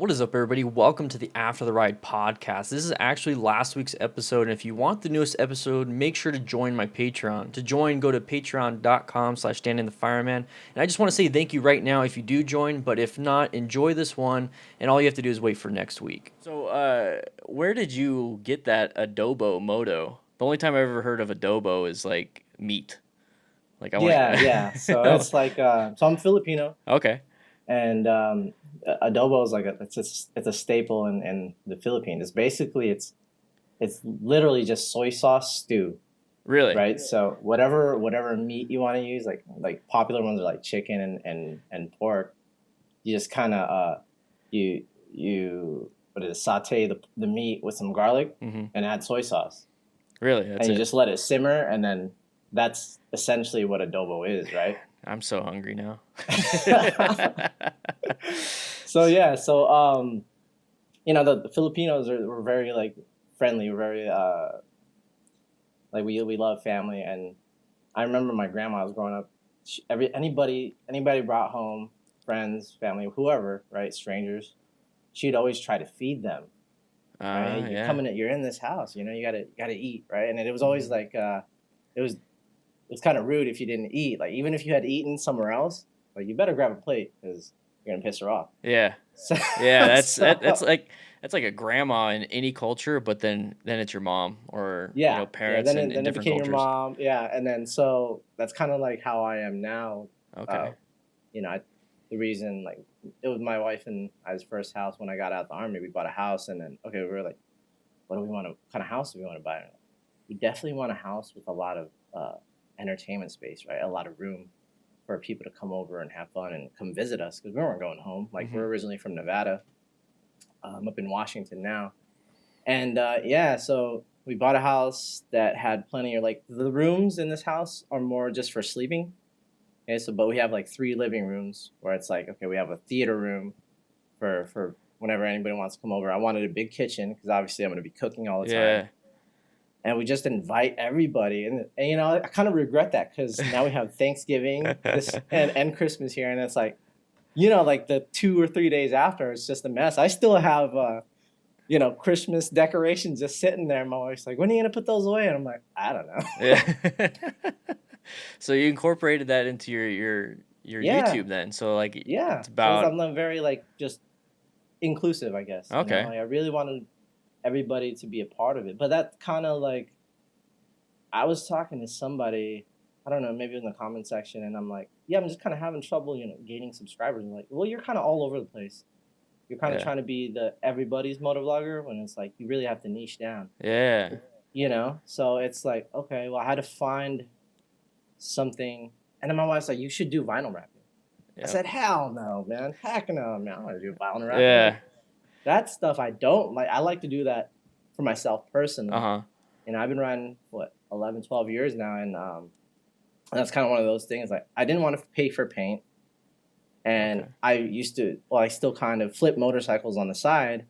What is up, everybody? Welcome to the After the Ride podcast. This is actually last week's episode, and if you want the newest episode, make sure to join my Patreon. To join, go to patreon.com/DanDanTheFireman. And I just want to say thank you right now if you do join, but if not, enjoy this one, and all you have to do is wait for next week. So, where did you get that Adobo Moto? The only time I've ever heard of Adobo is like meat. Like I want. Yeah. So it's like so I'm Filipino, Okay. and adobo is like it's a staple in the Philippines. It's literally just soy sauce stew, Really? right? So whatever meat you want to use, like popular ones are like chicken and pork. You just kind of you what is it, saute the meat with some garlic Mm-hmm. and add soy sauce, Really? and That's you it. just let it simmer, and then that's essentially what adobo is, right? I'm so hungry now. So yeah, the Filipinos we're very like friendly, we're very like we love family, and I remember my grandma was growing up. Anybody brought home friends, family, whoever, right, strangers, she'd always try to feed them. Right, Yeah. you're in this house, you gotta eat, right, and it was always like it was kind of rude if you didn't eat. Like even if you had eaten somewhere else, like you better grab a plate because you're gonna piss her off. Yeah. So, Yeah, so that's like a grandma in any culture, but then it's your mom or yeah. parents in Then it different became your cultures. mom. Yeah, and then so that's kind of like how I am now. Uh, Okay. you know, I, the reason like it was my wife and I's first house when I got out of the army. We bought a house, and then okay, we were like, what do we want to? What kind of house do we want to buy? We definitely want a house with a lot of entertainment space, right? A lot of room for people to come over and have fun and come visit us because we weren't going home. Like Hmm. we're originally from Nevada, up in Washington now, and so we bought a house that had plenty of like the rooms in this house are more just for sleeping. Okay, so but we have like three living rooms where it's like okay, we have a theater room for whenever anybody wants to come over. I wanted a big kitchen because obviously I'm going to be cooking all the time, Yeah. and we just invite everybody. And I kind of regret that because now we have Thanksgiving this and Christmas here, and it's like, like the 2 or 3 days after, it's just a mess. I still have, Christmas decorations just sitting there. My wife's like, when are you gonna put those away? And I'm like, I don't know. Yeah. So you incorporated that into your Yeah, YouTube then. So like yeah. it's So about I'm very like just inclusive, I guess. okay. Like I really wanted everybody to be a part of it, but that kind of like I was talking to somebody, I don't know, maybe in the comment section, and I'm like, yeah, I'm just kind of having trouble, gaining subscribers. I'm like, well, you're kind of all over the place. You're kind of Yeah. trying to be the everybody's motor vlogger when it's like you really have to niche down, Yeah. So it's like, okay, well, I had to find something, and then my wife's like, you should do vinyl wrapping. I Yeah. said, hell no, man, heck no, man, I don't want to do vinyl wrapping. Yeah. Like that stuff, I don't like. I like to do that for myself personally. Uh-huh. I've been riding what 11, 12 years now, and that's kind of one of those things. Like I didn't want to pay for paint, and Okay. I still kind of flip motorcycles on the side,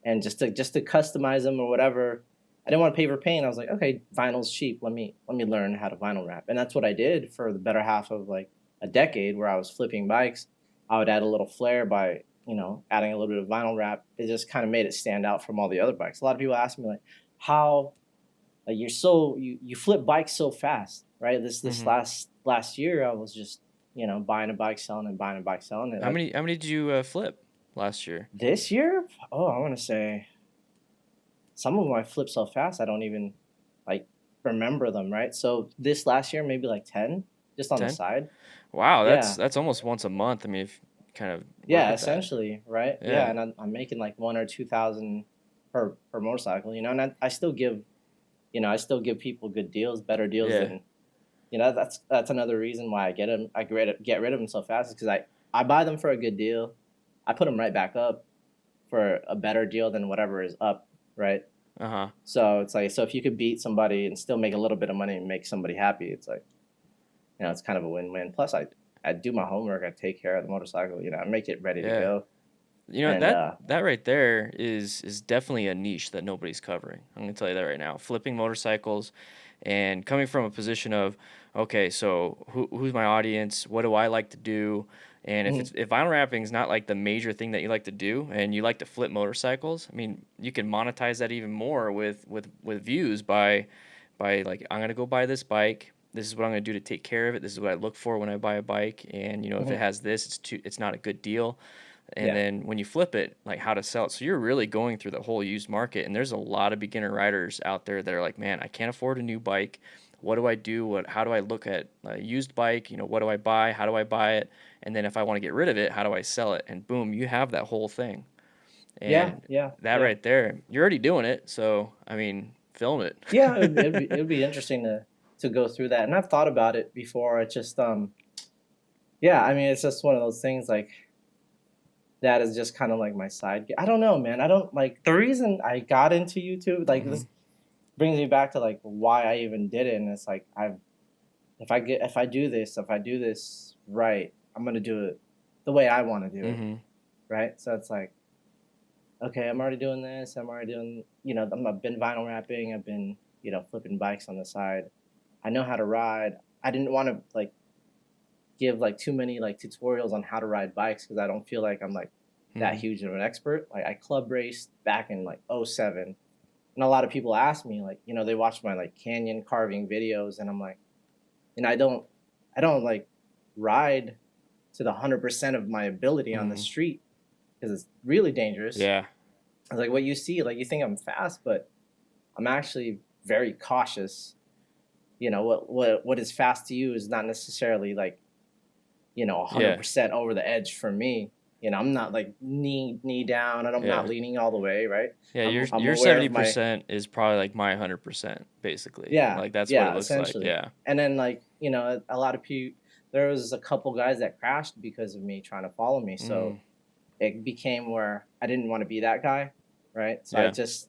and just to customize them or whatever. I didn't want to pay for paint. I was like, okay, vinyl's cheap. Let me learn how to vinyl wrap, and that's what I did for the better half of like a decade, where I was flipping bikes. I would add a little flair by adding a little bit of vinyl wrap. It just kind of made it stand out from all the other bikes. A lot of people ask me like, how like you flip bikes so fast, right? This Hmm. last year I was just buying a bike, selling it, buying a bike, selling it. Like How many did you flip last year? this year, oh, I want to say some of them I flip so fast I don't even like remember them, right? So this last year maybe like 10, just on the 10? side. Wow, Yeah, that's almost once a month. I mean, if you kind of work yeah, at that. essentially, right? Yeah, Yeah. and I'm making like 1 or 2 thousand per motorcycle, and I still give people good deals, better deals Yeah. than that's another reason why I get them. I get rid of them so fast is because I buy them for a good deal. I put them right back up for a better deal than whatever is up, right? Uh-huh. So it's like, so if you could beat somebody and still make a little bit of money and make somebody happy, it's like, it's kind of a win-win. Plus I do my homework, I take care of the motorcycle, I make it ready to Yeah. go. You know, And that right there is definitely a niche that nobody's covering. I'm gonna tell you that right now. Flipping motorcycles and coming from a position of, okay, so who's my audience? What do I like to do? And if vinyl wrapping is not like the major thing that you like to do, and you like to flip motorcycles, I mean, you can monetize that even more with views by like, I'm gonna go buy this bike. This is what I'm gonna do to take care of it. This is what I look for when I buy a bike. And if it has this, it's not a good deal. And then when you flip it, like how to sell it. So you're really going through the whole used market. And there's a lot of beginner riders out there that are like, man, I can't afford a new bike. What do I do? How do I look at a used bike? What do I buy? How do I buy it? And then if I want to get rid of it, how do I sell it? And boom, you have that whole thing. And that right there, you're already doing it. So, I mean, film it. Yeah, it'd be interesting to go through that. And I've thought about it before. It just, yeah, I mean, it's just one of those things like that is just kind of like my side. I don't know, man. I don't like the reason I got into YouTube. Like this brings me back to like why I even did it. And it's like if I do this right, I'm gonna do it the way I want to do it, right? So it's like, okay, I'm already doing this. I'm already doing, I've been vinyl wrapping. I've been, flipping bikes on the side. I know how to ride. I didn't want to like give like too many like tutorials on how to ride bikes because I don't feel like I'm like that huge of an expert. Like I club raced back in like '07, and a lot of people ask me like, they watch my like canyon carving videos, and I'm like, I don't like ride to the 100% of my ability on the street because it's really dangerous. Yeah. Like what you see, like you think I'm fast, but I'm actually very cautious. What is fast to you is not necessarily like, 100% over the edge for me. I'm not like knee down, and I'm not leaning all the way, right? Yeah, your 70% is probably like my 100%, basically. Yeah, like that's what it looks like. Yeah, and then like a lot of people. There was a couple guys that crashed because of me trying to follow me, so it became where I didn't want to be that guy, right? So I just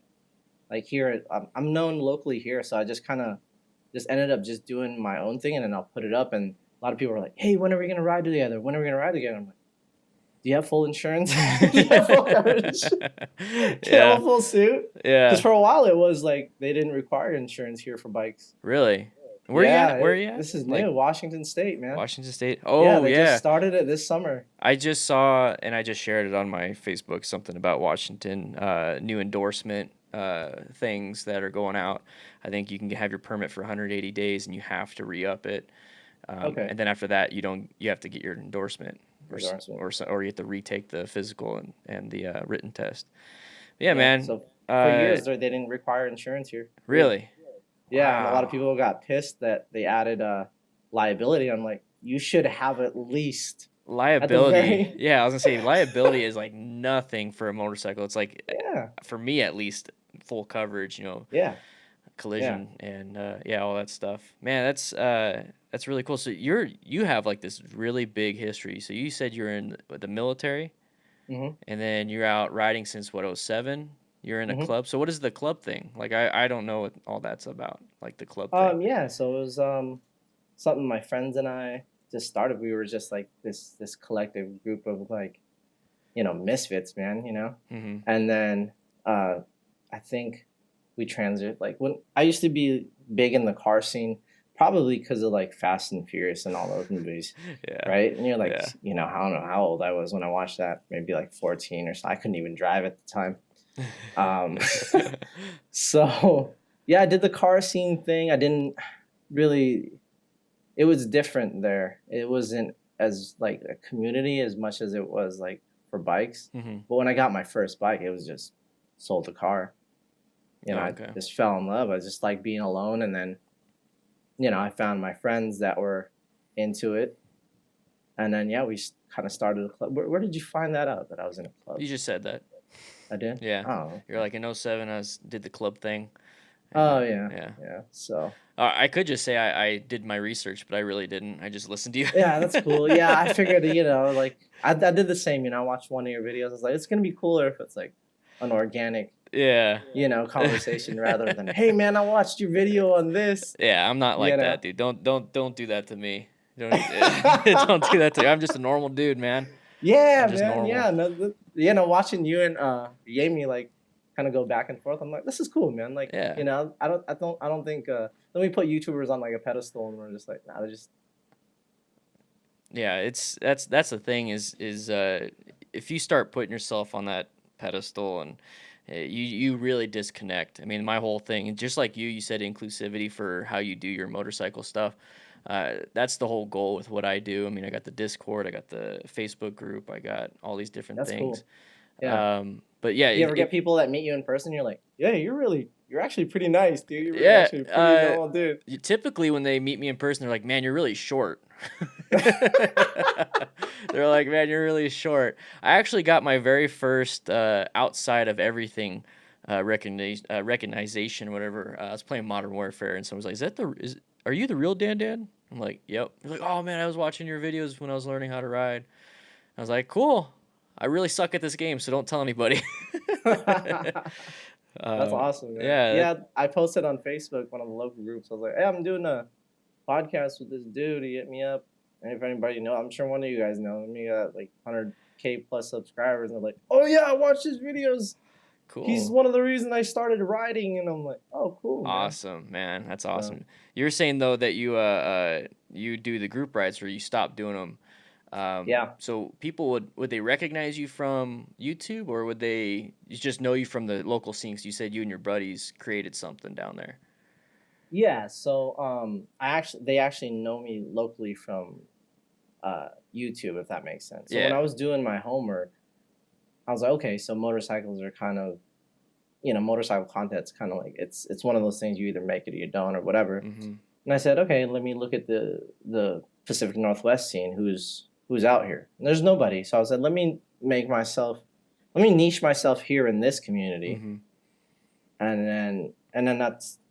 like here, I'm known locally here, so I just kind of just ended up just doing my own thing, and then I'll put it up, and a lot of people are like, "Hey, when are we gonna ride together? When are we gonna ride together?" I'm like, do you have full insurance? Do you have full coverage? Do you have a full suit? Yeah. Because for a while it was like they didn't require insurance here for bikes. Really? Where are you at? This is new. Washington State, man. Washington State? Oh, yeah. They just started it this summer. I just saw, and I just shared it on my Facebook, something about Washington, new endorsement things that are going out. I think you can have your permit for 180 days, and you have to re-up it. And then after that, you have to get your endorsement. Or you have to retake the physical and the written test. Yeah, man. So for years they didn't require insurance here. Really? Yeah, and a lot of people got pissed that they added liability. I'm like, you should have at least liability. Yeah, I was gonna say liability is like nothing for a motorcycle. It's like for me at least full coverage. Collision and all that stuff. Man, that's really cool. So you have like this really big history. So you said you're in the military, and then you're out riding since what, '07? You're in a club. So what is the club thing? Like I don't know what all that's about. Like the club thing. Yeah. So it was something my friends and I just started. We were just like this collective group of like, misfits, man. And then I think we transit like when I used to be big in the car scene. Probably because of like Fast and Furious and all those movies, right? And you're like, I don't know how old I was when I watched that. Maybe like 14 or so. I couldn't even drive at the time. So I did the car scene thing. I didn't really. It was different there. It wasn't as like a community as much as it was like for bikes. But when I got my first bike, it was just sold a car. I just fell in love. I just like being alone, and then. I found my friends that were into it. And then, we kind of started a club. Where did you find that out, that I was in a club? You just said that. I did? Yeah. Oh. You're like, in '07, I did the club thing. Oh, yeah. So. I could just say I did my research, but I really didn't. I just listened to you. Yeah, that's cool. Yeah, I figured, like, I did the same. I watched one of your videos. I was like, it's going to be cooler if it's like an organic. Conversation rather than, hey man, I watched your video on this. Yeah, I'm not like that, dude. Don't do that to me. Don't do that to me. I'm just a normal dude, man. Yeah, man. Normal. Yeah, watching you and Jamie like kind of go back and forth. I'm like, this is cool, man. Like, I don't think. Then we put YouTubers on like a pedestal, and we're just like, nah, they're just. Yeah, that's the thing is if you start putting yourself on that pedestal and you really disconnect. I mean, my whole thing, just like you said inclusivity for how you do your motorcycle stuff. That's the whole goal with what I do. I mean, I got the Discord, I got the Facebook group, I got all these different That's things. cool. Yeah. But yeah, You ever get people that meet you in person? You're like, yeah, you're actually pretty nice, dude. You're really yeah. actually a pretty normal dude. Typically, when they meet me in person, they're like, "Man, you're really short." They're like, "Man, you're really short." I actually got my very first outside of everything recognition, whatever. I was playing Modern Warfare, and someone was like, Are you the real Dan?" I'm like, "Yep." They're like, "Oh man, I was watching your videos when I was learning how to ride." I was like, "Cool. I really suck at this game, so don't tell anybody." That's awesome, man. Yeah. Yeah, I posted on Facebook, one of the local groups. I was like, hey, I'm doing a podcast with this dude. He hit me up. And if anybody knows, I'm sure one of you guys know him. He got like 100K plus subscribers. And they're like, oh, yeah, I watched his videos. Cool. He's one of the reasons I started riding. And I'm like, oh, cool, man. Awesome, man. That's awesome. You were saying, though, that you do the group rides where you stop doing them. Yeah. So people would they recognize you from YouTube, or would they just know you from the local scene? 'Cause you said you and your buddies created something down there. Yeah. So they actually know me locally from YouTube, if that makes sense. So when I was doing my homework, I was like, okay, so motorcycles are kind of, motorcycle content's kind of like it's one of those things you either make it or you don't or whatever. Mm-hmm. And I said, okay, let me look at the Pacific Northwest scene. Who's out here? And there's nobody. So I said, let me niche myself here in this community. Mm-hmm. And then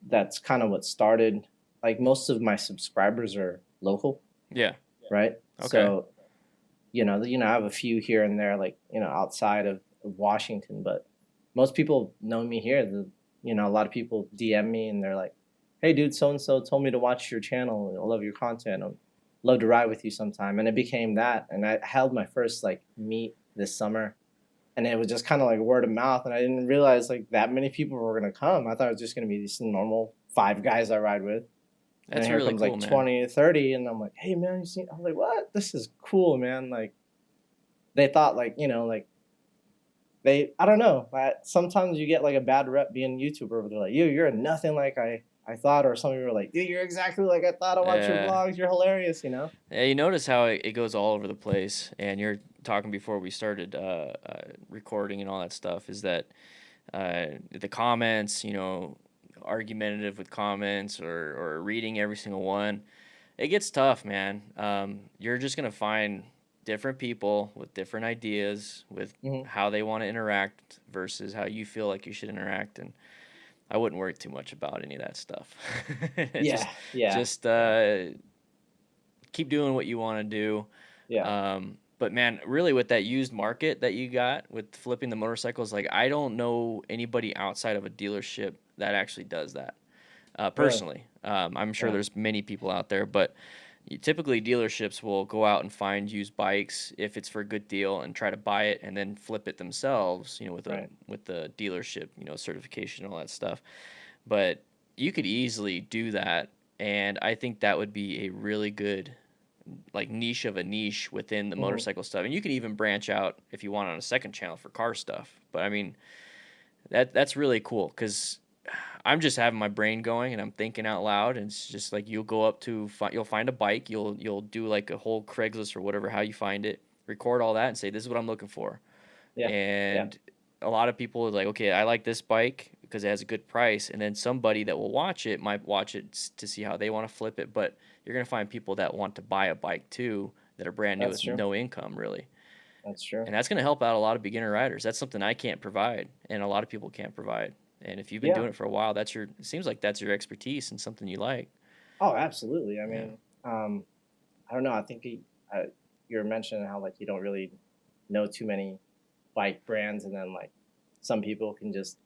that's kind of what started. Like most of my subscribers are local. Yeah. Right. Okay. So, I have a few here and there, like, outside of Washington, but most people know me here. A lot of people DM me and they're like, hey dude, so-and-so told me to watch your channel. I love your content. I'd love to ride with you sometime. And it became that. And I held my first like meet this summer, and it was just kind of like word of mouth. And I didn't realize like that many people were going to come. I thought it was just going to be these normal 5 guys I ride with. That's and here really comes cool, like man. 20 or 30. And I'm like, hey man, you see, I'm like, what? This is cool, man. Like they thought like, I don't know. Sometimes you get like a bad rep being a YouTuber where they're like, you're nothing like I thought, or some people were like, dude, you're exactly like I thought. I watch your vlogs. You're hilarious, Yeah, you notice how it goes all over the place. And you're talking before we started recording and all that stuff is that the comments, argumentative with comments or reading every single one, it gets tough, man. You're just going to find different people with different ideas with how they want to interact versus how you feel like you should interact. And I wouldn't worry too much about any of that stuff. Just keep doing what you want to do. Yeah. But man, really with that used market that you got with flipping the motorcycles, like I don't know anybody outside of a dealership that actually does that. Personally, I'm sure there's many people out there, but typically dealerships will go out and find used bikes if it's for a good deal and try to buy it and then flip it themselves, with the dealership, certification and all that stuff. But you could easily do that, and I think that would be a really good like niche of a niche within the motorcycle stuff. And you can even branch out if you want on a second channel for car stuff. But I mean, that's really cool because I'm just having my brain going and I'm thinking out loud, and it's just like you'll go up to you'll find a bike, you'll do like a whole Craigslist or whatever, how you find it, record all that and say, this is what I'm looking for. And a lot of people are like, okay, I like this bike because it has a good price, and then somebody that will watch it might watch it to see how they want to flip it, but you're going to find people that want to buy a bike too that are brand new with no income really. That's true. And that's going to help out a lot of beginner riders. That's something I can't provide and a lot of people can't provide. And if you've been doing it for a while, it seems like that's your expertise and something you like. Oh, absolutely. I mean, I don't know. I think you were mentioning how like you don't really know too many bike brands, and then like some people can just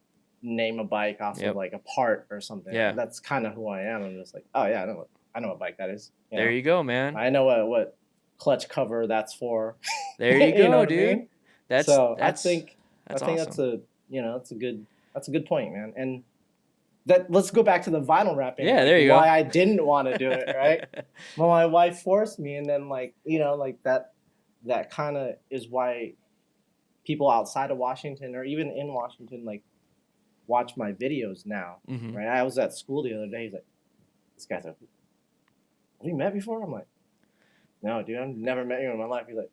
name a bike off of like a part or something. Yeah, that's kind of who I am. I'm just like, oh yeah, I know what bike that is. There you go, man. I know what clutch cover that's for. There you go, dude. I mean? I think awesome. that's a good point, man. And let's go back to the vinyl wrapping. Yeah, like, there you go. Why I didn't want to do it, right? Well, my wife forced me, and then like like that kind of is why people outside of Washington or even in Washington like watch my videos now, Mm-hmm. right? I was at school the other day. He's like, "This guy's like, have we met before?" I'm like, "No, dude, I've never met you in my life." He's like,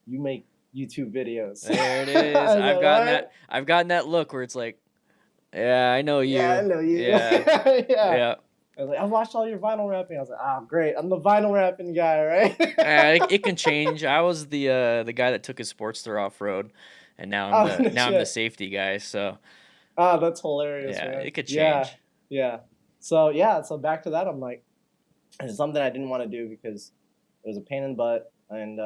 "You make YouTube videos." There it is. I was like, "What?" I've gotten that look where it's like, yeah, I know you. Yeah, I know you. Yeah. yeah. Yeah. I was like, I watched all your vinyl rapping. I was like, oh, great. I'm the vinyl rapping guy, right? It can change. I was the guy that took his Sportster off road, and now I'm the safety guy. So oh, that's hilarious, yeah, man. it could change. Yeah. So back to that. I'm like, it's something I didn't want to do because it was a pain in the butt, and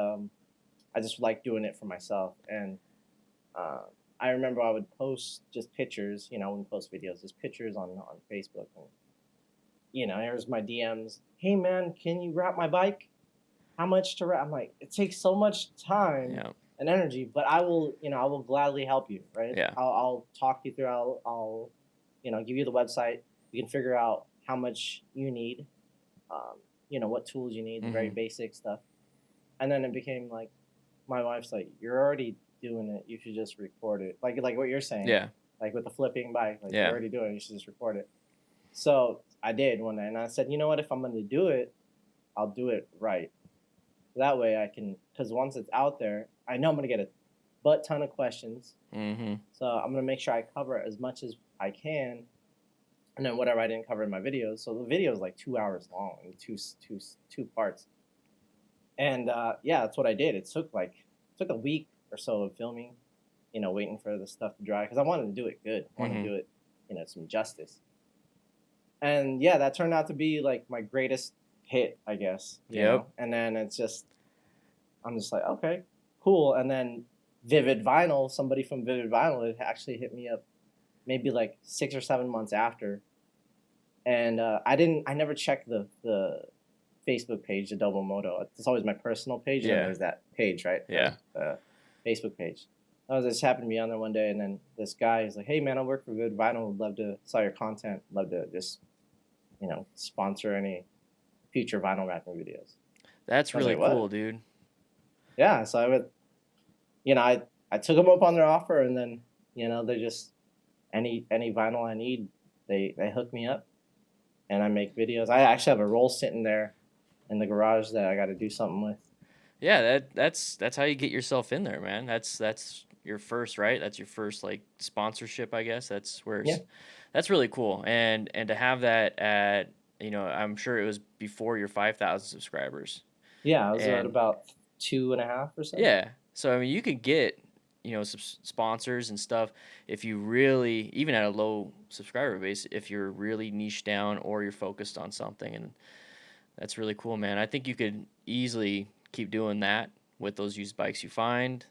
I just like doing it for myself. And I remember I would post just pictures. I wouldn't post videos, just pictures on Facebook. And, here's my DMs. Hey man, can you wrap my bike? How much to wrap? I'm like, it takes so much time and energy, but I will gladly help you, right? Yeah. I'll talk you through. I'll give you the website. You can figure out how much you need, what tools you need, the very basic stuff. And then it became like, my wife's like, you're already doing it. You should just record it. Like what you're saying. Yeah. Like with the flipping bike, like you're already doing it. You should just record it. So I did one day, and I said, you know what? If I'm going to do it, I'll do it right. That way I can, because once it's out there, I know I'm going to get a butt ton of questions. Mm-hmm. So I'm going to make sure I cover as much as I can, and then whatever I didn't cover in my videos. So the video is like 2 hours long in two parts. And that's what I did. It took a week or so of filming, waiting for the stuff to dry, because I wanted to do it good. I wanted to do it, some justice. And that turned out to be like my greatest hit, I guess. You know? And then I'm just like, okay, cool. And then Vivid Vinyl, somebody from Vivid Vinyl, it actually hit me up maybe like 6 or 7 months after. And I never checked the Facebook page, Adobo Moto. It's always my personal page. And there's that page, right? Yeah. The Facebook page. I just happened to be on there one day, and then this guy is like, hey man, I work for Vivid Vinyl. Would love to saw your content. Love to just, sponsor any future vinyl wrapping videos. That's really cool, dude. Yeah. So I would, I took them up on their offer, and then, they just, any vinyl I need, they hook me up, and I make videos. I actually have a roll sitting there in the garage that I got to do something with. Yeah, that's how you get yourself in there, man. That's your first, right? That's your first like sponsorship, I guess. That's where that's really cool. And to have that at, I'm sure it was before your 5,000 subscribers. Yeah, I was at about 2.5 or so. Yeah. So I mean, you could get, sponsors and stuff if you really, even at a low subscriber base, if you're really niche down or you're focused on something. And that's really cool, man. I think you could easily keep doing that with those used bikes you find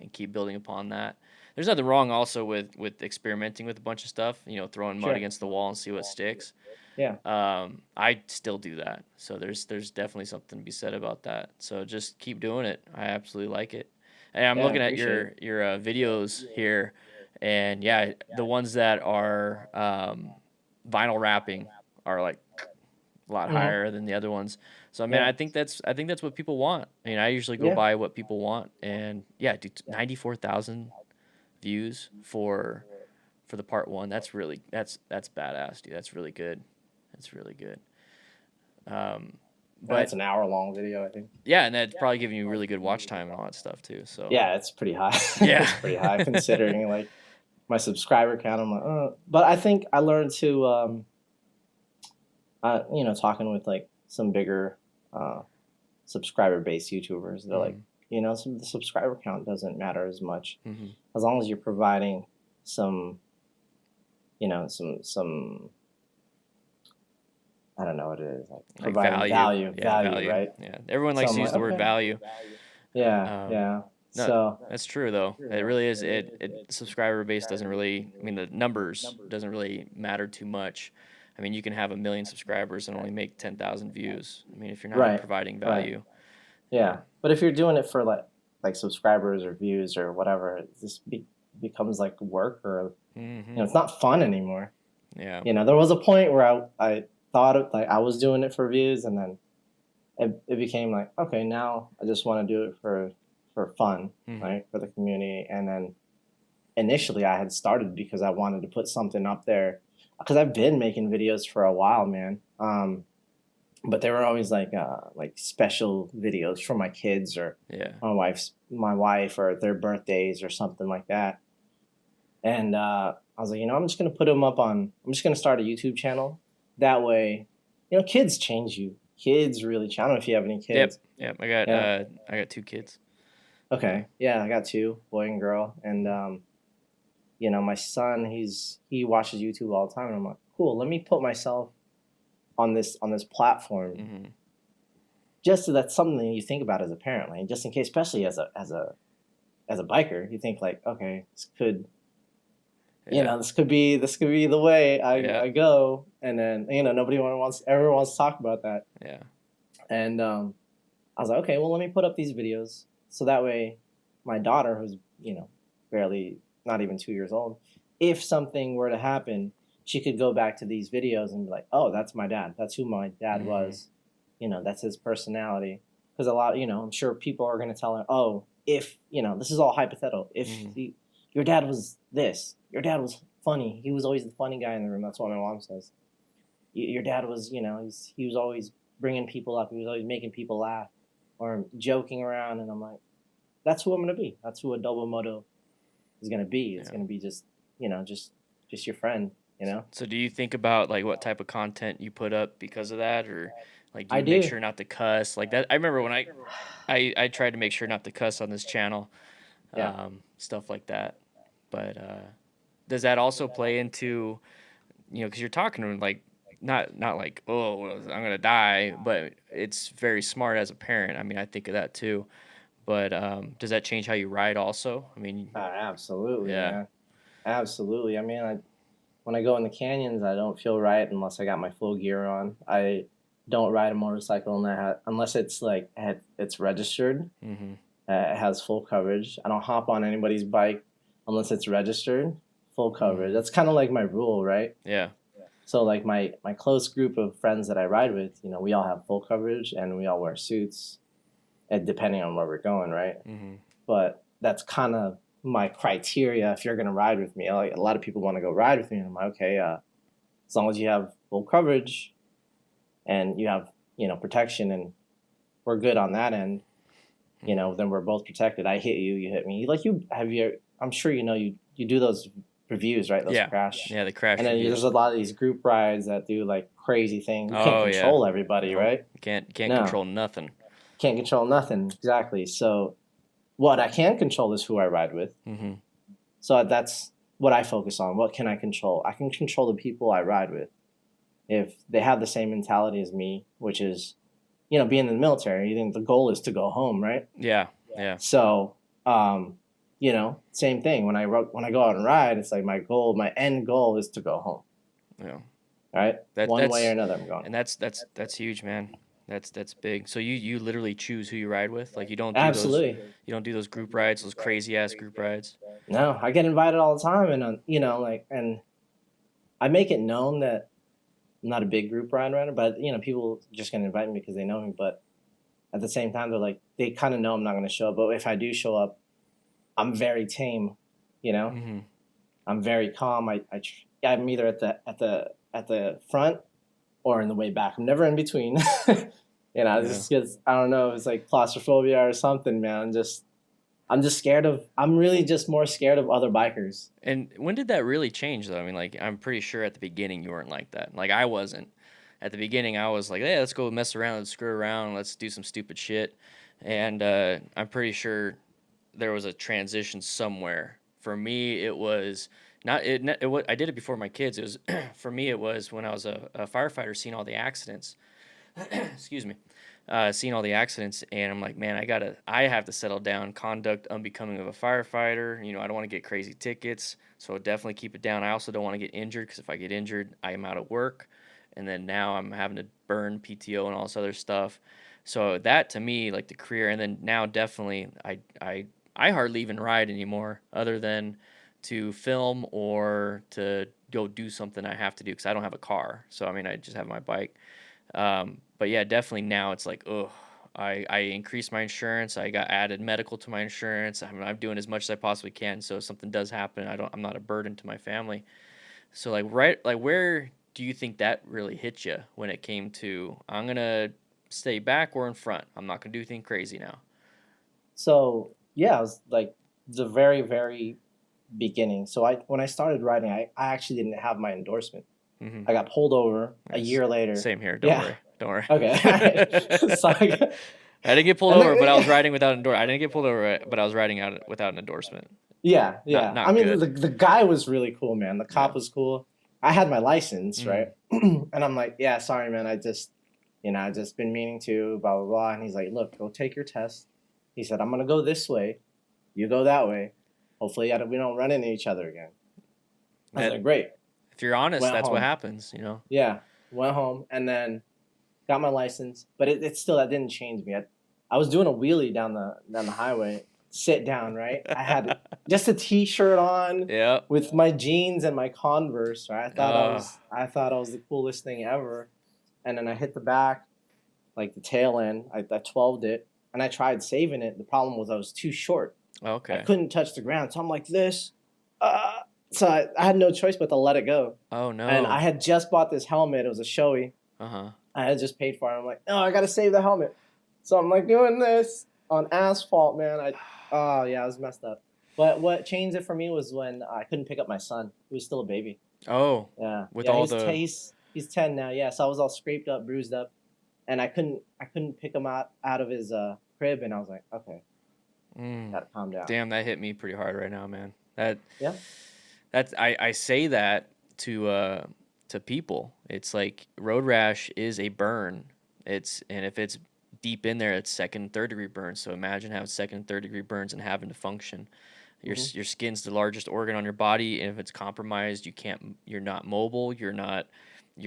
and keep building upon that. There's nothing wrong also with experimenting with a bunch of stuff, throwing mud against the wall and see what sticks. Yeah. I still do that. So there's definitely something to be said about that. So just keep doing it. I absolutely like it. And I'm looking at your videos here, and the ones that are vinyl wrapping are like a lot higher than the other ones. So I mean, I think that's what people want. I mean, I usually go by what people want, and dude, 94,000 views for the part 1. That's really that's badass, dude. That's really good. That's really good. But it's an hour-long video, I think. Yeah, and that's probably giving you really good watch time and all that stuff too. So yeah, it's pretty high. Yeah, it's pretty high considering like my subscriber count. I'm like, but I think I learned to, talking with like some bigger subscriber-based YouTubers. They're like, the subscriber count doesn't matter as much as long as you're providing some, some. I don't know what it is. Like providing value, right? Yeah, everyone likes to use the word value. Yeah. No, so that's true though. It really is. It subscriber base doesn't really. I mean, the numbers doesn't really matter too much. I mean, you can have 1 million subscribers and only make 10,000 views. I mean, if you're not providing value. Yeah, but if you're doing it for like subscribers or views or whatever, it just becomes like work or it's not fun anymore. Yeah. You know, there was a point where I thought of, like, I was doing it for views, and then it became like, okay, now I just want to do it for fun, Mm-hmm. right, for the community. And then initially I had started because I wanted to put something up there, because I've been making videos for a while, man. But they were always like special videos for my kids or Yeah. my wife or their birthdays or something like that. And I was like, I'm just gonna put them up on. I'm just gonna start a YouTube channel. That way, kids change you. Kids really change. I don't know if you have any Yep. kids. Yep. Yeah. I got 2 kids. Okay. Yeah, I got 2, boy and girl. And my son, he watches YouTube all the time, and I'm like, cool. Let me put myself on this platform, Mm-hmm. just so that's something that you think about as a parent, like, just in case, especially as a biker, you think like, okay, this could. Yeah. This could be the way Yeah. I go, and then everyone wants to talk about that. Yeah. And I was like, okay, well, let me put up these videos so that way my daughter, who's barely, not even 2 years old, if something were to happen, she could go back to these videos and be like, oh, that's my dad. That's who my dad Mm-hmm. was. That's his personality. Because a lot, I'm sure people are going to tell her, oh, if this is all hypothetical. If Mm-hmm. your dad was this, your dad was funny. He was always the funny guy in the room. That's what my mom says. Your dad was, he was always bringing people up. He was always making people laugh or joking around. And I'm like, that's who I'm going to be. That's who Adobo Moto is going to be. It's going to be just, just your friend, So do you think about like what type of content you put up because of that, or like do I you make do. sure not to cuss like that? I remember when I tried to make sure not to cuss on this channel, Yeah. stuff like that. But does that also play into, because you're talking to like not like, oh, well, I'm gonna die, but it's very smart as a parent. I mean, I think of that too. But does that change how you ride also? I mean, Absolutely, yeah. man. Absolutely. I mean, when I go in the canyons, I don't feel right unless I got my full gear on. I don't ride a motorcycle unless it's like it's registered. Mm-hmm. It has full coverage. I don't hop on anybody's bike unless it's registered. Full coverage. That's kind of like my rule, right? Yeah. So like my close group of friends that I ride with, we all have full coverage and we all wear suits, and depending on where we're going, right? Mm-hmm. But that's kind of my criteria if you're going to ride with me. Like, a lot of people want to go ride with me, and I'm like, okay, as long as you have full coverage and you have protection, and we're good on that end, then we're both protected. I hit you, you hit me. Like, I'm sure you do those reviews, right? Those Yeah. crash. Yeah, the crash And then reviews. there's a lot of these group rides that do like crazy things. You Oh, can't yeah. control everybody, Nope. right? Can't No. control nothing. Can't control nothing. Exactly. So what I can control is who I ride with. Mm-hmm. So that's what I focus on. What can I control? I can control the people I ride with. If they have the same mentality as me, which is, being in the military, you think the goal is to go home, right? Yeah. Yeah. So, same thing. When I go out and ride, it's like my end goal is to go home. Yeah. Right? One That's way or another, I'm going. And that's huge, man. That's big. So you literally choose who you ride with. Like you don't do Absolutely. you don't do those group rides, those crazy ass group rides. No, I get invited all the time, and and I make it known that I'm not a big group rider, but people just gonna invite me because they know me. But at the same time, they kind of know I'm not gonna show up. But if I do show up, I'm very tame. Mm-hmm. I'm very calm. I'm either at the front or in the way back. I'm never in between. Just because I don't know, it's like claustrophobia or something, man. I'm just scared of. I'm really just more scared of other bikers. And when did that really change, though? I mean, like, I'm pretty sure at the beginning you weren't like that. Like, I wasn't. At the beginning, I was like, hey, let's go mess around, let's screw around, let's do some stupid shit. And I'm pretty sure there was a transition somewhere. For me, it was not. I did it before my kids. It was for me. It was when I was a firefighter, seeing all the accidents. Excuse me. Seeing all the accidents, and I'm like, man, I have to settle down. Conduct unbecoming of a firefighter. I don't want to get crazy tickets, so I'll definitely keep it down. I also don't want to get injured, because if I get injured, I am out of work, and then now I'm having to burn PTO and all this other stuff. So that to me, like the career, and then now definitely, I hardly even ride anymore, other than to film or to go do something I have to do because I don't have a car. So I mean, I just have my bike. But yeah, definitely now it's like, oh, I increased my insurance. I got added medical to my insurance. I mean, I'm doing as much as I possibly can. So if something does happen, I'm not a burden to my family. So like where do you think that really hit you when it came to, I'm going to stay back or in front? I'm not going to do anything crazy now. So yeah, it was like the very, very beginning. So when I started riding, I actually didn't have my endorsement. Mm-hmm. I got pulled over a year later. Same here. Don't worry. Don't worry. Okay. So I didn't get pulled over, but I was riding without an endorsement. I didn't get pulled over, but I was riding out without an endorsement. Yeah. Not I mean, good. the guy was really cool, man. The cop was cool. I had my license, right? And I'm like, yeah, sorry, man. I just been meaning to, blah, blah, blah. And he's like, look, go take your test. He said, I'm going to go this way. You go that way. Hopefully we don't run into each other again. I was like, great. If you're honest, Went that's home. what happens, you know? Yeah. Went home and then got my license. But it's still, that didn't change me. I was doing a wheelie down the highway. Sit down, right? I had just a t-shirt on with my jeans and my Converse, right? I thought I was the coolest thing ever. And then I hit the back, like the tail end. I 12'd it, and I tried saving it. The problem was I was too short. Okay. I couldn't touch the ground, so I'm like this. So I had no choice but to let it go. Oh no. And I had just bought this helmet. It was a Shoei. I had just paid for it. I'm like, no, I gotta save the helmet. So I'm like doing this on asphalt, man. Oh yeah, I was messed up. But what changed it for me was when I couldn't pick up my son. He was still a baby. Oh. Yeah. He's 10 now. Yeah. So I was all scraped up, bruised up, and I couldn't pick him out of his crib, and I was like, okay, gotta calm down. Damn, that hit me pretty hard right now, man. Yeah. I say that to people. It's like road rash is a burn. And if it's deep in there, it's second and third degree burns. So imagine having second and third degree burns and having to function. Your skin's the largest organ on your body, and if it's compromised, you're not mobile, you're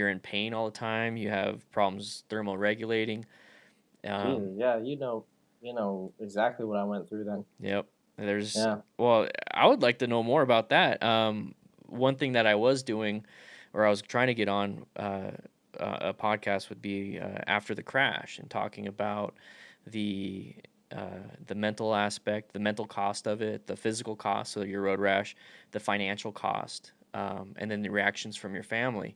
in pain all the time, you have problems thermoregulating. Yeah, you know exactly what I went through then. Yep. Well, I would like to know more about that. One thing that I was doing, or I was trying to get on a podcast, would be after the crash and talking about the mental aspect, the mental cost of it, the physical cost of your road rash, the financial cost, and then the reactions from your family.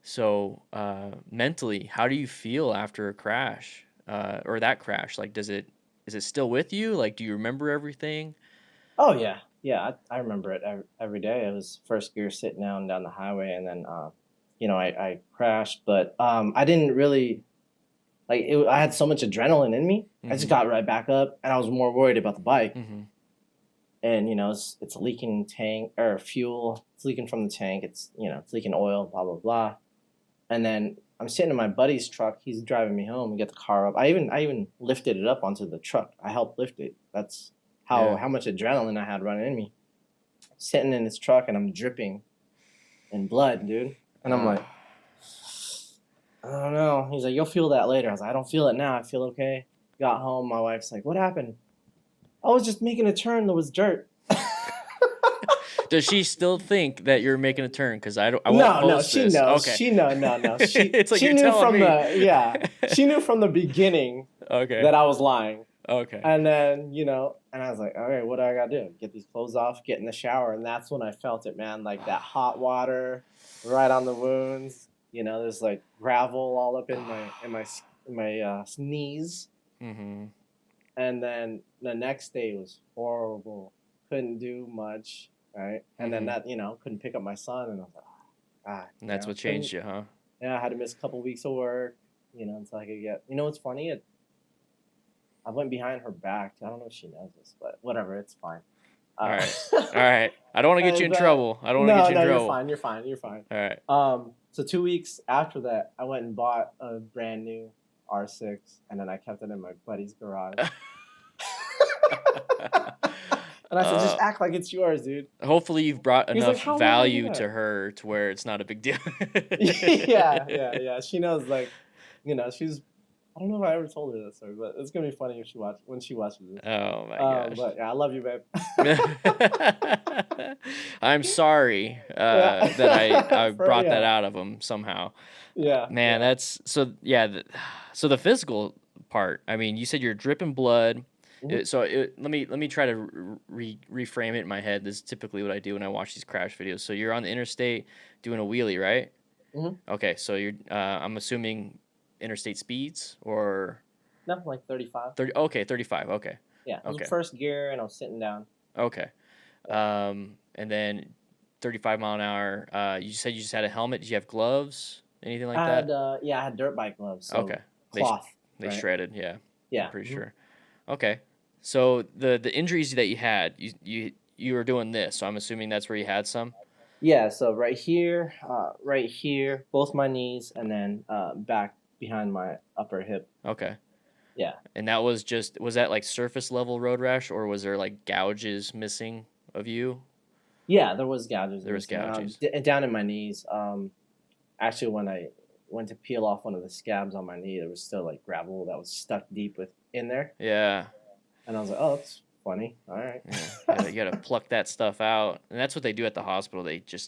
So mentally, how do you feel after a crash or that crash? Like, is it still with you? Like, do you remember everything? Oh yeah. I remember it every day. It was first gear sitting down the highway, and then I crashed, but I didn't really I had so much adrenaline in me. I just got right back up, and I was more worried about the bike. And it's a leaking tank or fuel. It's leaking from the tank. It's it's leaking oil. Blah blah blah. And then I'm sitting in my buddy's truck. He's driving me home and get the car up. I even lifted it up onto the truck. I helped lift it. That's how much adrenaline I had running in me. Sitting in his truck, and I'm dripping in blood, dude. And I'm like, I don't know. He's like, you'll feel that later. I was like, I don't feel it now. I feel okay. Got home. My wife's like, what happened? I was just making a turn. There was dirt. Does she still think that you're making a turn? Because I won't post she this. knows. Okay. No. It's like she you're knew telling me. she knew from the beginning that I was lying. Okay. And then, and I was like, all right, what do I got to do? Get these clothes off, get in the shower. And that's when I felt it, man. Like that hot water right on the wounds. There's like gravel all up in my knees. And then the next day was horrible. Couldn't do much, right? And then that, couldn't pick up my son, and I was like, and that's what changed you, huh? Yeah, I had to miss a couple weeks of work, until I could get. What's funny? I went behind her back. I don't know if she knows this, but whatever, it's fine. All right. I don't want to get you in trouble. You're fine. You're fine. All right. So 2 weeks after that, I went and bought a brand new R6, and then I kept it in my buddy's garage. And I said, just act like it's yours, dude. Hopefully you've brought enough value to her to where it's not a big deal. Yeah. She knows, she's I don't know if I ever told her that story, but it's gonna be funny if when she watches it. Oh my gosh. But yeah, I love you, babe. I'm sorry Yeah. that I brought that Yeah. out of him somehow. Yeah. Man, Yeah. that's so yeah. So the physical part. I mean, you said you're dripping blood. Mhm. Let me try to reframe it in my head. This is typically what I do when I watch these crash videos. So you're on the interstate doing a wheelie, right? Mhm. Okay, so you're I'm assuming interstate speeds or No, like 35. 30. Okay, 35. Okay, Yeah, it was okay, first gear, and I was sitting down. okay. Yeah. And then 35 mile an hour. You said you just had a helmet. Did you have gloves? Anything like I had that? I had dirt bike gloves, so Okay, cloth, they right? shredded. Yeah, I'm Yeah. pretty Mhm. sure. Okay, so the injuries that you had, you were doing this. So I'm assuming that's where you had some. Yeah, so right here, both my knees, and then back behind my upper hip. Okay. Yeah. And that was that like surface level road rash, or was there like gouges missing of you? Yeah, there was gouges There was missing. gouges. Down in my knees. Actually, when I went to peel off one of the scabs on my knee, there was still like gravel that was stuck deep in there, Yeah. and I was like, "Oh, that's funny. All right." Yeah. You gotta pluck that stuff out, and that's what they do at the hospital. They Yeah,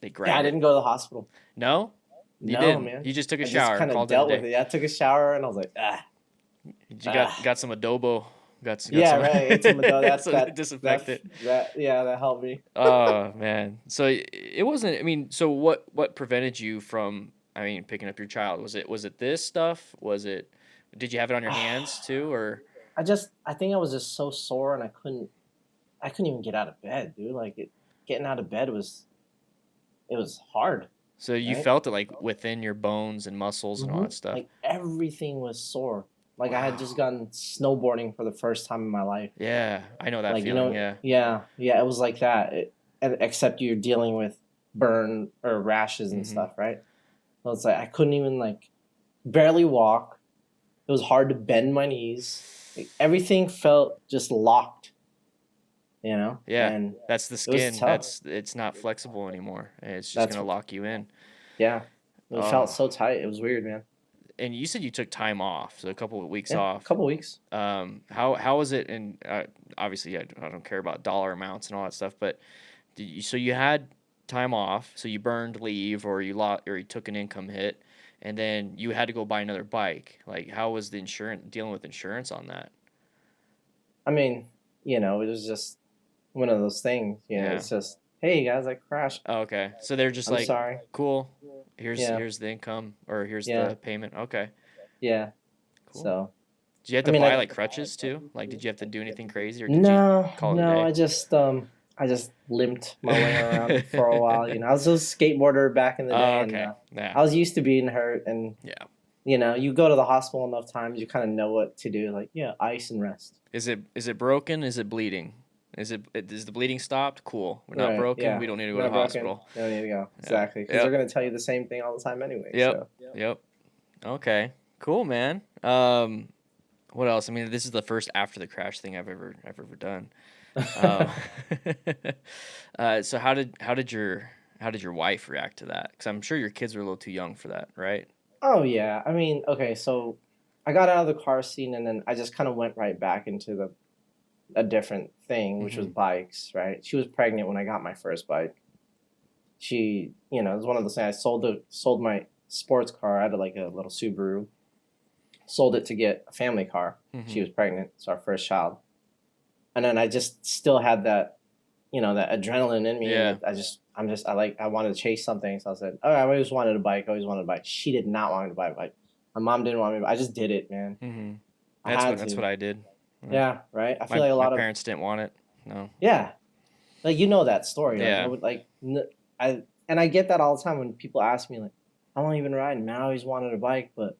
I grab it. didn't go to the hospital. No, you No, didn't. man. You just took a I just shower, kind of called it a dealt with day. it. Yeah, I took a shower, and I was like, ah. You got some adobo. Got Yeah, some. right. Ate some Moto. That's So disinfect it. that helped me. Oh man. So it wasn't. I mean, so what prevented you from? I mean, picking up your child. Was it this stuff? Was it? Did you have it on your hands too, or? I think I was just so sore, and I couldn't even get out of bed, dude. Getting out of bed it was hard, So you right? felt it like within your bones and muscles and all that stuff. Like everything was sore. Like I had just Wow. gone snowboarding for the first time in my life. Yeah, I know that Like, feeling. Yeah. yeah, it was like that. Except you're dealing with burn or rashes and Hmm. stuff, right? So it's like I couldn't even like barely walk. It was hard to bend my knees. Like, everything felt just locked, Yeah, and that's the it was skin. tough. It's not flexible anymore. It's just That's gonna lock you in. Yeah, it felt Oh, so tight. It was weird, man. and you said you took time off, so a couple of weeks Yeah, a off. couple weeks. How was it? And obviously, I don't care about dollar amounts and all that stuff, but so you had time off, so you burned leave, or you took an income hit, and then you had to go buy another bike. Like, how was the insurance dealing with insurance on that? I mean, it was just one of those things. Yeah. It's just, hey guys, I crashed. Oh, okay. So they're just I'm like, sorry. cool. Yeah, Here's the income, or here's yeah, the payment. Okay, yeah. cool. So Did you have I to mean, buy like crutches too? Like, did you have to do anything crazy, or did you no, call it a no. day? I just limped my way around for a while. I was a skateboarder back in the day, Oh, and okay. Yeah. I was used to being hurt. And Yeah. you go to the hospital enough times, you kind of know what to do. Like, yeah, ice and rest. Is it broken? Is it bleeding? Is the bleeding stopped? Cool. We're not Right? broken. Yeah. We don't need to go to Not the broken. hospital. No need to go. Yeah. Exactly, because they're Yep. gonna tell you the same thing all the time anyway. Yep. So Yep. Okay. Cool, man. What else? I mean, this is the first after the crash thing I've ever done. Um, so how did your wife react to that? Because I'm sure your kids were a little too young for that, right? Oh yeah, I mean, okay, so I got out of the car scene, and then I just kind of went right back into a different thing, which was Hmm. bikes. Right? She was pregnant when I got my first bike. She, it was one of those things. I sold my sports car. I had like a little Subaru. Sold it to get a family car. She Hmm. was pregnant. It's our first child, and then I just still had that, that adrenaline in me. Yeah. I wanted to chase something. So I said, oh, I always wanted a bike. I always wanted a bike. She did not want me to buy a bike. My mom didn't want me. I just did it, man. Hmm. I That's had that's to. what I did. Yeah, right. I feel My like a my lot of parents didn't want it. No. yeah, like that story. Like Yeah. nobody, I get that all the time when people ask me like, how long you been riding? Man, I always wanted a bike, but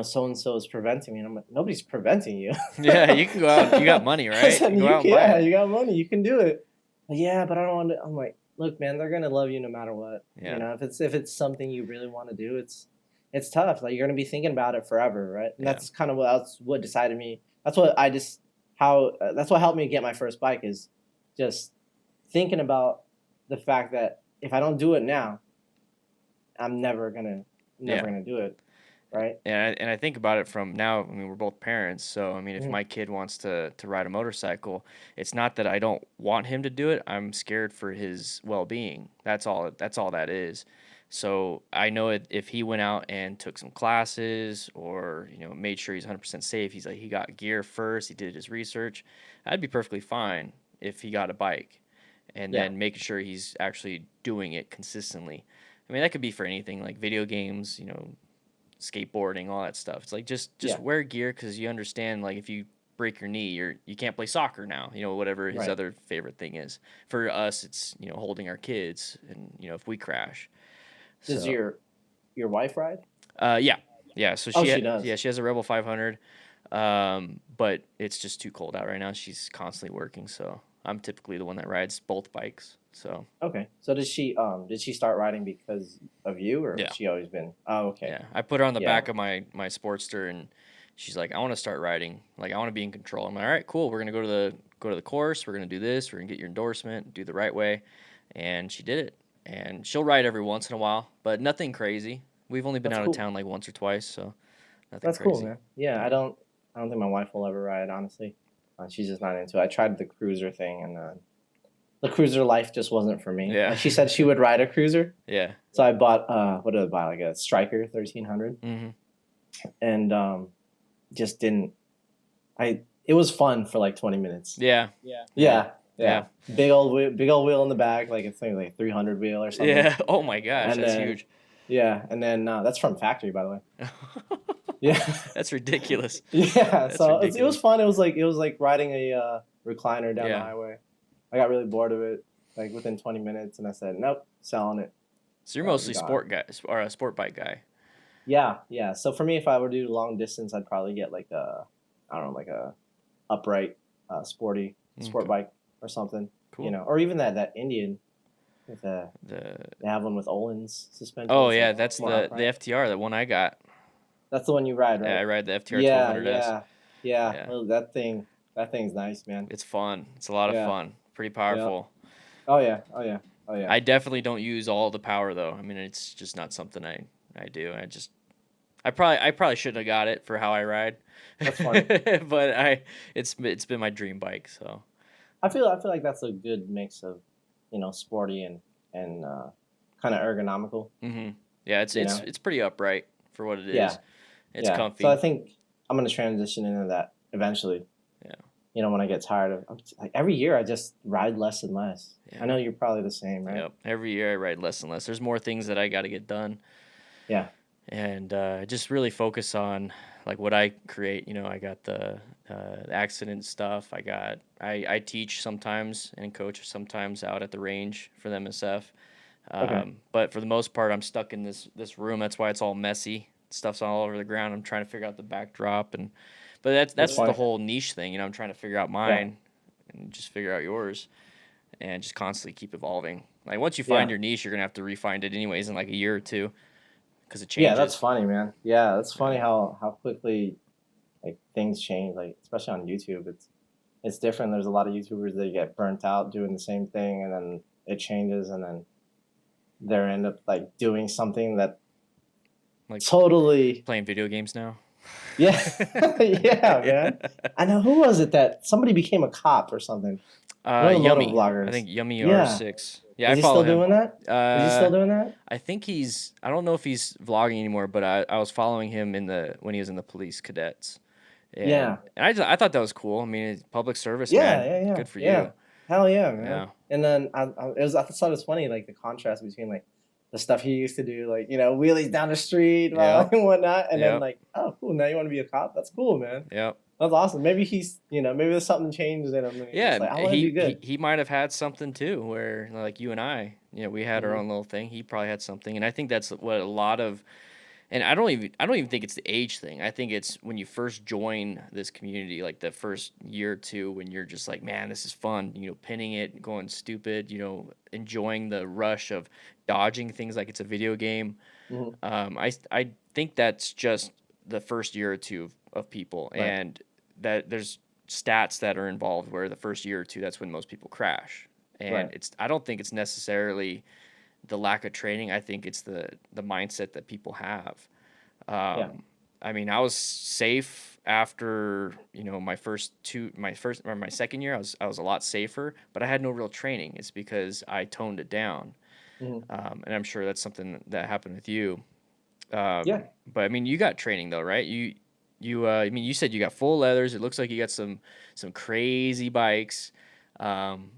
so and so is preventing me. And I'm like, nobody's preventing you. Yeah. You can go out. You got money, I right? said, You go out and buy yeah, it. you got money, you can do it. Like, yeah, but I don't want to. I'm like, look, man, they're gonna love you no matter what. Yeah. If it's something you really want to do, it's tough. Like you're gonna be thinking about it forever, right? And Yeah. that's kind of what decided me. That's what I just how that's what helped me get my first bike is just thinking about the fact that if I don't do it now, I'm never Yeah. gonna do it. right? And I think about it from now. I mean, we're both parents, so I mean, if Hmm. my kid wants to ride a motorcycle, it's not that I don't want him to do it. I'm scared for his well-being. That's all. That's all that is. So I know if he went out and took some classes, or made sure he's 100% safe. He got gear first. He did his research. I'd be perfectly fine if he got a bike, and Yeah, then making sure he's actually doing it consistently. I mean, that could be for anything like video games, skateboarding, all that stuff. It's like just yeah, wear gear because you understand, like, if you break your knee, you can't play soccer now. Whatever his right. other favorite thing is. For us, it's holding our kids, and if we crash. Does So your wife ride? yeah, yeah. So Oh, she does. she has a Rebel 500, but it's just too cold out right now. She's constantly working, so I'm typically the one that rides both bikes. So Okay. So did she start riding because of you, or yeah. has she always been? Oh, okay. Yeah, I put her on the Yeah. back of my Sportster, and she's like, "I want to start riding. Like, I want to be in control." I'm like, "All right, cool. We're gonna go to the course. We're gonna do this. We're gonna get your endorsement. Do the right way." And she did it. And she'll ride every once in a while, but nothing crazy. We've only been That's out of cool. town like once or twice, so nothing That's cool, crazy. man. Yeah, Yeah. I don't think my wife will ever ride, honestly. She's just not into it. I tried the cruiser thing, and the cruiser life just wasn't for me. Yeah. Like, she said she would ride a cruiser, Yeah. so I bought what did I buy? Like a Striker 1300, Mm-hmm. and just didn't. It was fun for like 20 minutes. Yeah. Yeah. Yeah. Yeah. Big old wheel in the back, like it's like 300 wheel or something. Yeah. Oh my gosh, And that's then huge. yeah, and then that's from factory, by the way. Yeah. That's ridiculous. Yeah, That's so it was ridiculous. fun. It was like riding a recliner down the Yeah. highway. I got really bored of it, like within 20 minutes, and I said, "Nope, selling it." So you're So, mostly gone. sport guys or a sport bike guy. Yeah, yeah. So for me, if I were to do long distance, I'd probably get like I don't know, like a upright, sporty sport Okay. bike or something. Cool. Or even that Indian with The they have one with Olin's suspension. Oh It's yeah, like that's more the upright. FTR, the one I got. That's the one you ride, Yeah, I right? ride the FTR Yeah, 1200S. yeah, yeah. Yeah. Well, that thing's nice, man. It's fun. It's a lot of Yeah. fun. Pretty powerful. Oh yeah, oh yeah, oh yeah. I definitely don't use all the power though. I mean, it's just not something I do. I probably shouldn't have got it for how I ride. That's funny. But it's been my dream bike, so. I feel like that's a good mix of, sporty and kind of ergonomical. Mhm. Yeah, You it's pretty upright for what it is. Yeah. It's Yeah. comfy. So I think I'm gonna transition into that eventually. Yeah. When I get tired of like every year, I just ride less and less. Yeah. I know you're probably the same, right? Yep. Every year I ride less and less. There's more things that I got to get done. Yeah. And just really focus on like what I create. I got the accident stuff. I teach sometimes and coach sometimes out at the range for the MSF. Okay. But for the most part, I'm stuck in this room. That's why it's all messy. Stuff's all over the ground. I'm trying to figure out the backdrop, but that's the funny. whole niche thing. I'm trying to figure out mine and just figure out yours, and just constantly keep evolving. Like once you find Yeah. your niche, you're gonna have to refine it anyways in like a year or two, because it Yeah, changes. that's funny, man. Yeah, that's funny how quickly like things change. Like especially on YouTube, it's different. There's a lot of YouTubers that get burnt out doing the same thing, and then it changes, and then they end up like doing something that Like totally playing video games now. yeah yeah, man. I know, who was it that somebody became a cop or something? One of the Yummy. moto vloggers. I think Yummy Yeah. R6. Yeah, Is I he follow still him. doing that? Is he still doing that? I think I don't know if he's vlogging anymore, but I was following him when he was in the police cadets. And, Yeah. And I thought that was cool. I mean, it's public service, Yeah, man. yeah. Good for Yeah. you. Hell yeah, man. Yeah. And then I thought it was funny, like the contrast between like the stuff he used to do, like wheelies down the street Yeah. and whatnot, and Yep. then like, oh cool, now you want to be a cop? That's cool, man. Yep. That's awesome. Maybe he's maybe there's something changed in him. And he's Yeah, like, I want to be good. he might have had something too, where like you and I, we had our Mhm. own little thing. He probably had something, and I think that's what a lot of, and I don't even think it's the age thing. I think it's when you first join this community, like the first year or two, when you're just like, man, this is fun. Pinning it, going stupid. Enjoying the rush of dodging things like it's a video game. Mhm. I think that's just the first year or two of people, Right. and that there's stats that are involved where the first year or two, that's when most people crash. And Right. I don't think it's necessarily the lack of training. I think it's the mindset that people have. Yeah. I mean, I was safe after, my second year, I was a lot safer, but I had no real training. It's because I toned it down. Hmm. And I'm sure that's something that happened with you. Yeah. But I mean, you got training though, right? I mean, you said you got full leathers. It looks like you got some crazy bikes. Um,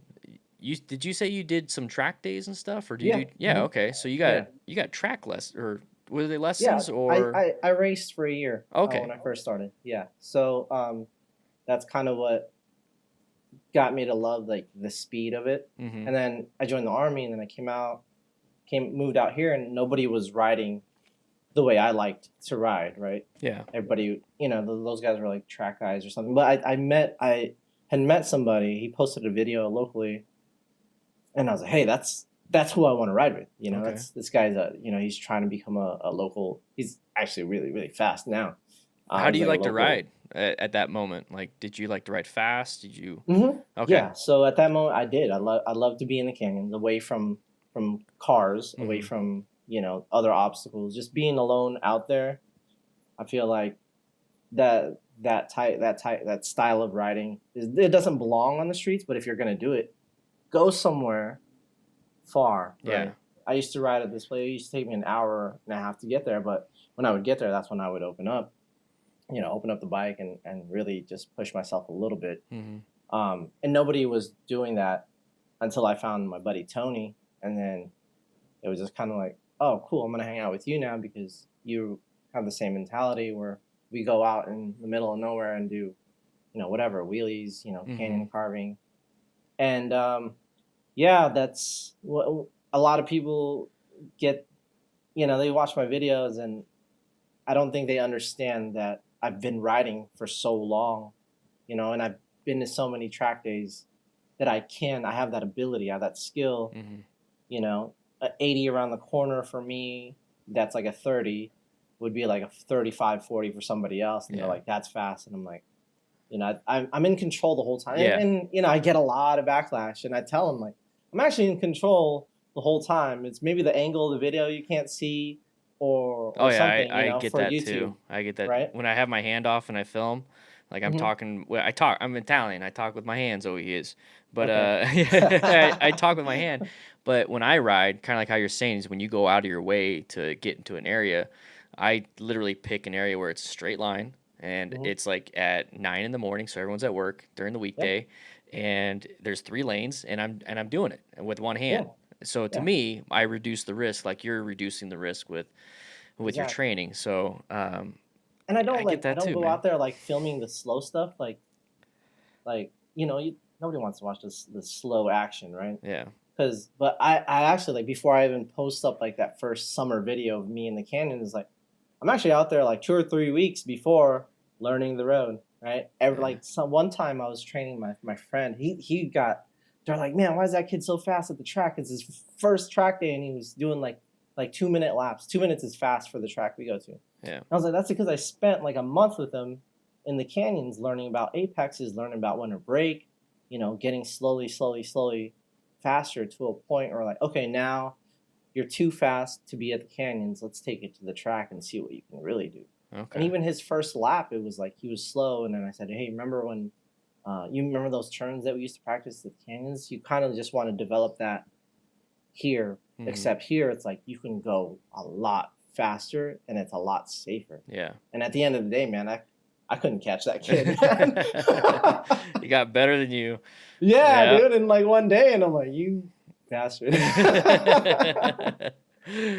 did you say you did some track days and stuff, or do you Yeah. do? Yeah, Hmm. okay. So Yeah. you got track or were they Yeah. lessons I, or I, I raced for a year when okay? I first started. Yeah. So that's kind of what got me to love like the speed of it. Mm-hmm. And then I joined the army, and then I moved out here, and nobody was riding the way I liked to ride. Right. Yeah. Everybody, those guys were like track guys or something. But I had met somebody. He posted a video locally, and I was like, hey, that's who I want to ride with. Okay. That's this guy's he's trying to become a local. He's actually really really fast now. How do He's you like a like to local. ride at that moment? Like, did you like to ride fast? Did you? Hmm. Okay. Yeah. So at that moment, I did. I love to be in the canyons, away from cars, away Mm-hmm. from other obstacles. Just being alone out there. I feel like that style of riding it doesn't belong on the streets. But if you're gonna do it, go somewhere far. Yeah. Right. I used to ride at this place. It used to take me an hour and a half to get there. But when I would get there, that's when I would open up the bike and really just push myself a little bit. Mm-hmm. And nobody was doing that until I found my buddy Tony, and then it was just kind of like, oh, cool, I'm gonna hang out with you now because you have the same mentality where we go out in the middle of nowhere and do, whatever wheelies, Mm-hmm. canyon carving, and yeah, that's what a lot of people get. They watch my videos, and I don't think they understand that I've been riding for so long, and I've been to so many track days that I have that ability, I have that skill, Mm-hmm. a 80 around the corner for me, that's like a 30 would be like a 35, 40 for somebody else. And they're Yeah. like, that's fast. And I'm like, I'm in control the whole time. Yeah. And I get a lot of backlash, and I tell them like, I'm actually in control the whole time. It's maybe the angle of the video you can't see Oh or yeah, something, I get for that YouTube. too. I get that Right. when I have my hand off and I film, like I'm Hmm. talking. Well, I talk. I'm Italian. I talk with my hands. Oh, he is. But Okay. I talk with my hand. But when I ride, kind of like how you're saying, is when you go out of your way to get into an area, I literally pick an area where it's a straight line, and Hmm. it's like at 9 in the morning, so everyone's at work during the Yeah. weekday, and there's 3 lanes, and I'm doing it with one Yeah. hand. So to Yeah. me, I reduce the risk, like you're reducing the risk with your Exactly. training. So And I get I that don't too, go man. out there like filming the slow stuff, nobody wants to watch the slow action, right? Yeah. But I actually, like, before I even post up like that first summer video of me in the canyon, is like, I'm actually out there like 2 or 3 weeks before learning the road, right? Yeah. One time I was training my friend, they're like, man, why is that kid so fast at the track? It's his first track day, and he was doing like 2 minute laps. 2 minutes is fast for the track we go to. Yeah. I was like, that's because I spent like a month with him in the canyons learning about apexes, learning about when to brake, getting slowly faster to a point where, like, okay, now you're too fast to be at the canyons. Let's take it to the track and see what you can really do. And Okay. even his first lap, it was like he was slow. And then I said, hey, remember when you remember those turns that we used to practice at the canyons? You kind of just want to develop that here, Hmm. except here it's like you can go a lot faster and it's a lot safer. Yeah. And at the end of the day, man, I couldn't catch that kid, man. He got better than you. Yeah, Yeah. dude, in like one day, and I'm like, you bastard.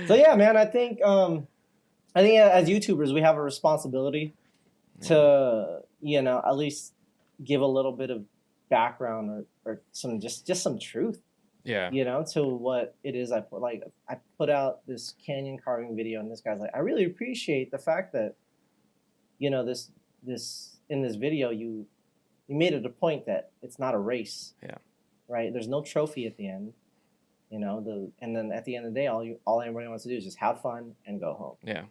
So yeah, man, I think as YouTubers we have a responsibility to at least give a little bit of background or some just some truth, Yeah. to what it is I put. Like, I put out this canyon carving video, and this guy's like, I really appreciate the fact that this in this video you made it a point that it's not a race. Yeah. Right. There's no trophy at the end. And then at the end of the day, all anybody wants to do is just have fun and go home. Yeah.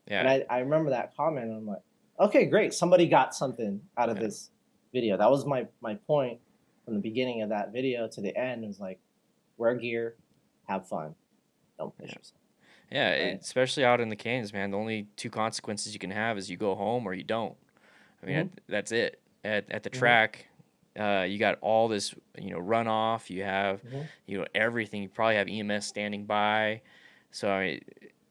And Yeah. I remember that comment, and I'm like, okay, great, somebody got something out of Yeah. this video. That was my point from the beginning of that video to the end. It was like, wear gear, have fun, don't push Yeah. yourself. Yeah, right? especially out in the canyons, man. The only two consequences you can have is you go home or you don't. I mean, Mm-hmm. that's it. At the Mm-hmm. track, you got all this, runoff. You have, Mm-hmm. everything. You probably have EMS standing by. So I mean,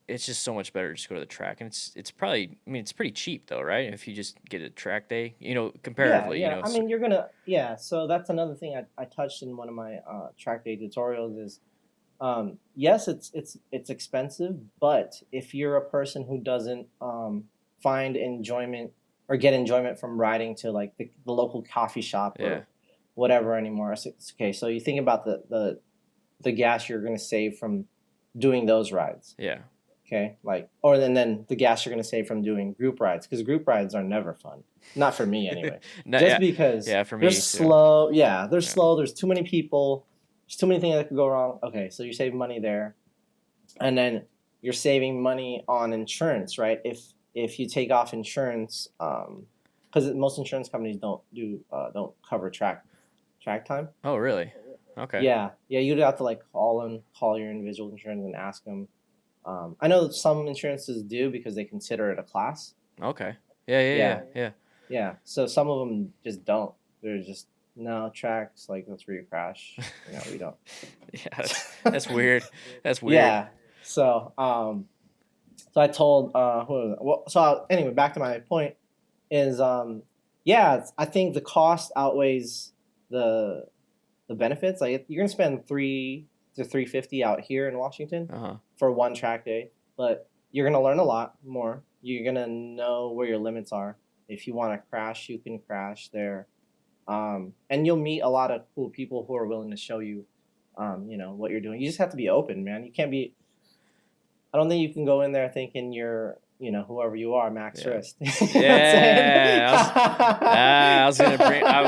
it's just so much better to just go to the track, and it's probably, I mean, it's pretty cheap though, right? If you just get a track day, Yeah, comparatively, yeah. I mean, you're gonna, yeah. So that's another thing I touched in one of my track day tutorials is, yes, it's expensive, but if you're a person who doesn't find enjoyment or get enjoyment from riding to like the local coffee shop yeah, or whatever anymore, it's okay. So you think about the gas you're gonna save from doing those rides. yeah. Okay, like, or then the gas you're gonna save from doing group rides, because group rides are never fun. Not for me anyway. No, Just yeah, because yeah, for they're me too. slow. Yeah, they're Yeah, slow. There's too many people. There's too many things that could go wrong. Okay, so you save money there, and then you're saving money on insurance, right? If you take off insurance, because most insurance companies don't cover track time. oh, really? Okay. Yeah, yeah, you'd have to like call your individual insurance and ask them. I know that some insurances do because they consider it a class. Okay. Yeah, yeah, yeah, Yeah, yeah. yeah. So some of them just don't. They're just no tracks. Like that's where you crash. We don't. Yeah, that's weird. That's weird. Yeah. So I told who was it? Well, anyway, back to my point is yeah, I think the cost outweighs the the benefits. Like you're gonna spend 3 to 350 out here in Washington Uh-huh. for one track day, but you're gonna learn a lot more. You're gonna know where your limits are. If you want to crash, you can crash there, and you'll meet a lot of cool people who are willing to show you, what you're doing. You just have to be open, man. You can't be. I don't think you can go in there thinking you're, whoever you are, Max Yeah. Wrist. You know what I'm Yeah, saying? I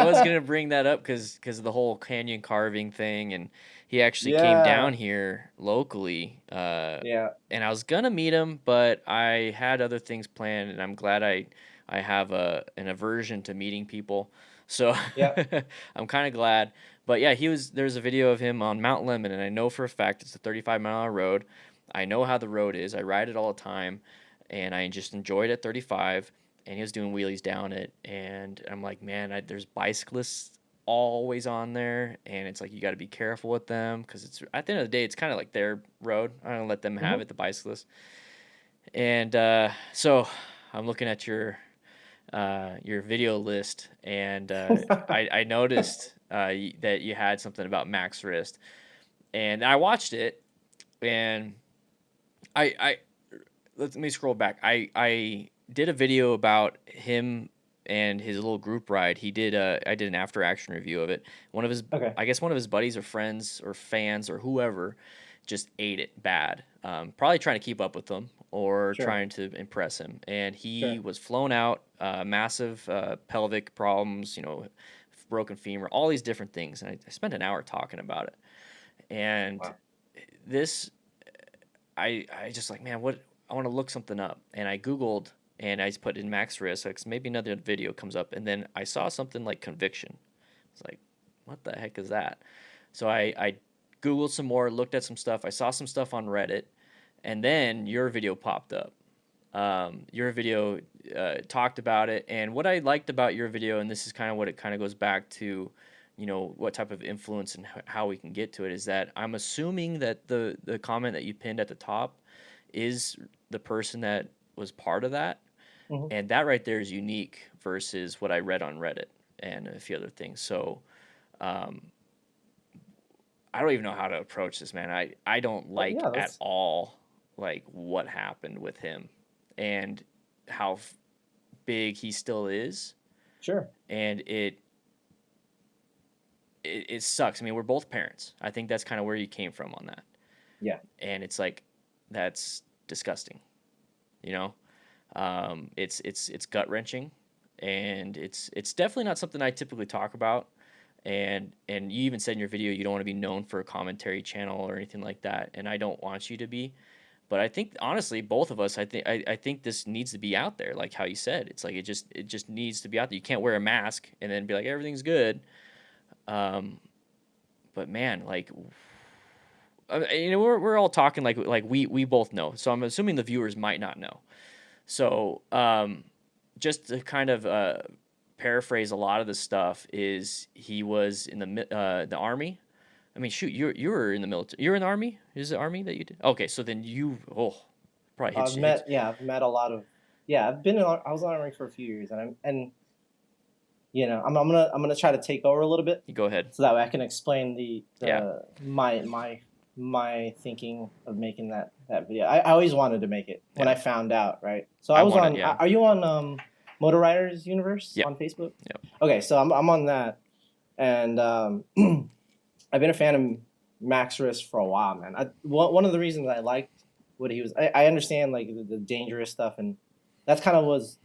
was gonna bring that up because of the whole canyon carving thing, and he actually came down Yeah, here locally, yeah, and I was gonna meet him, but I had other things planned, and I'm glad I have an aversion to meeting people, so yeah. I'm kind of glad. But yeah, there's a video of him on Mount Lemon, and I know for a fact it's a 35-mile road. I know how the road is. I ride it all the time, and I just enjoyed it at 35. And he was doing wheelies down it, and I'm like, man, there's bicyclists always on there, and it's like you got to be careful with them because it's at the end of the day, it's kind of like their road. I don't let them have Hmm. it, the bicyclists. And so I'm looking at your video list, and I noticed that you had something about Maxwrist, and I watched it, and I let me scroll back. I did a video about him and his little group ride. I did an after action review of it. One of his Okay, I guess one of his buddies or friends or fans or whoever just ate it bad. Probably trying to keep up with him or sure, trying to impress him. And he sure. was flown out, massive pelvic problems, broken femur, all these different things. And I spent an hour talking about it. And Wow. this I just like, man, what I want to look something up, and I googled and I just put in Max Risk, like maybe another video comes up, and then I saw something like conviction. It's like, what the heck is that? So I googled some more, looked at some stuff. I saw some stuff on Reddit, and then your video popped up. Your video talked about it, and what I liked about your video, and this is kind of what it kind of goes back to, what type of influence and how we can get to it, is that I'm assuming that the comment that you pinned at the top is the person that was part of that, Hmm. and that right there is unique versus what I read on Reddit and a few other things. So um, I don't even know how to approach this, man. I don't Oh like yeah, at that's all like what happened with him and how big he still is, sure. and it sucks. I mean, we're both parents. I think that's kind of where you came from on that, Yeah. and it's like that's disgusting. You know, it's gut wrenching, and it's definitely not something I typically talk about. And you even said in your video you don't want to be known for a commentary channel or anything like that, and I don't want you to be. But I think honestly, both of us, I think this needs to be out there, like how you said. It's like it just needs to be out there. You can't wear a mask and then be like everything's good. Um, but man, like we're all talking like we both know. So I'm assuming the viewers might not know. So just to kind of paraphrase a lot of the stuff is he was in the army. I mean, shoot, you were in the military. You're in the army. Is it army that you did? Okay, so then you probably hits you. I've met a lot of I've been I was in the army for a few years, and I'm gonna try to take over a little bit. You go ahead. So that way I can explain my thinking of making that video. I always wanted to make it when I found out, right? So I was on. Yeah. Are you on Moto Riders Universe on Facebook? Yep. Okay, so I'm on that, and I've been a fan of Maxwrist for a while, man. One of the reasons I liked what he was, I understand like the dangerous stuff, and that's kind of was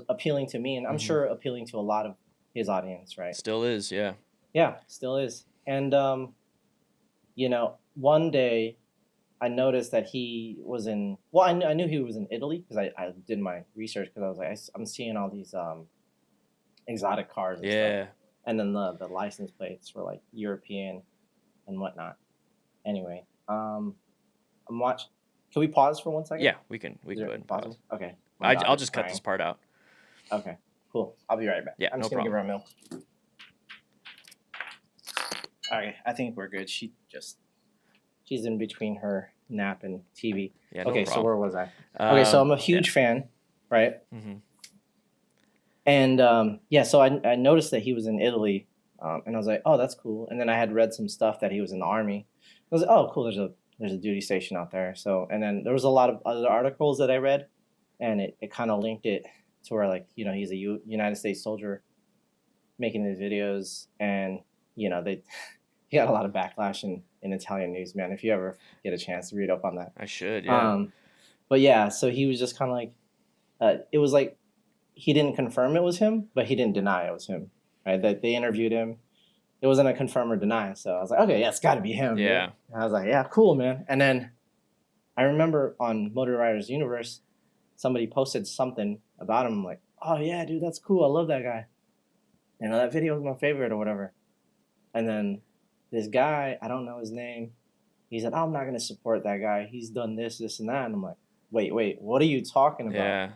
appealing to me, and I'm sure appealing to a lot of his audience, right? Still is, yeah. Yeah, still is. And one day I noticed that he was in. Well, I knew he was in Italy because I did my research because I was like I'm seeing all these exotic cars and stuff, and then the license plates were like European and whatnot. Anyway, I'm watching. Can we pause for 1 second? Yeah, we can go ahead and pause. Okay. I'll just cut this part out. Okay, cool. I'll be right back. Yeah, I'm just gonna give her a milk. Okay, I think we're good. She's in between her nap and TV. Yeah, okay, so where was I? Okay, so I'm a huge fan, right? Mm-hmm. And so I noticed that he was in Italy, and I was like, oh, that's cool. And then I had read some stuff that he was in the army. I was like, oh, cool. There's a duty station out there. So, and then there was a lot of other articles that I read, and it kind of linked it to where like he's a United States soldier making these videos, and he got a lot of backlash in Italian news, man. If you ever get a chance to read up on that, I should. Yeah. But yeah, so he was just kind of like, it was like he didn't confirm it was him, but he didn't deny it was him. Right? That they interviewed him. It wasn't a confirm or deny. So I was like, okay, yeah, it's got to be him. Yeah. And I was like, yeah, cool, man. And then I remember on Motor Riders Universe, somebody posted something about him. I'm like, oh yeah, dude, that's cool. I love that guy. That video was my favorite or whatever. And then this guy, I don't know his name, he said, oh, I'm not going to support that guy. He's done this, and that. And I'm like, wait, what are you talking about? Yeah.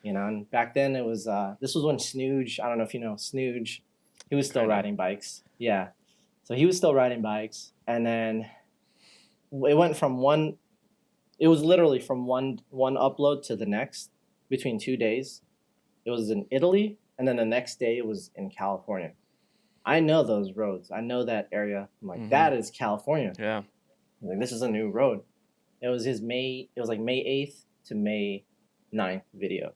And back then it was, this was when Snooge, I don't know if you know Snooge, he was still riding bikes. Yeah. So he was still riding bikes. And then it went from it was literally from one upload to the next between 2 days. It was in Italy, and then the next day it was in California. I know those roads. I know that area. I'm like, that is California. Yeah. I'm like, this is a new road. It was it was like May 8th to May 9th video.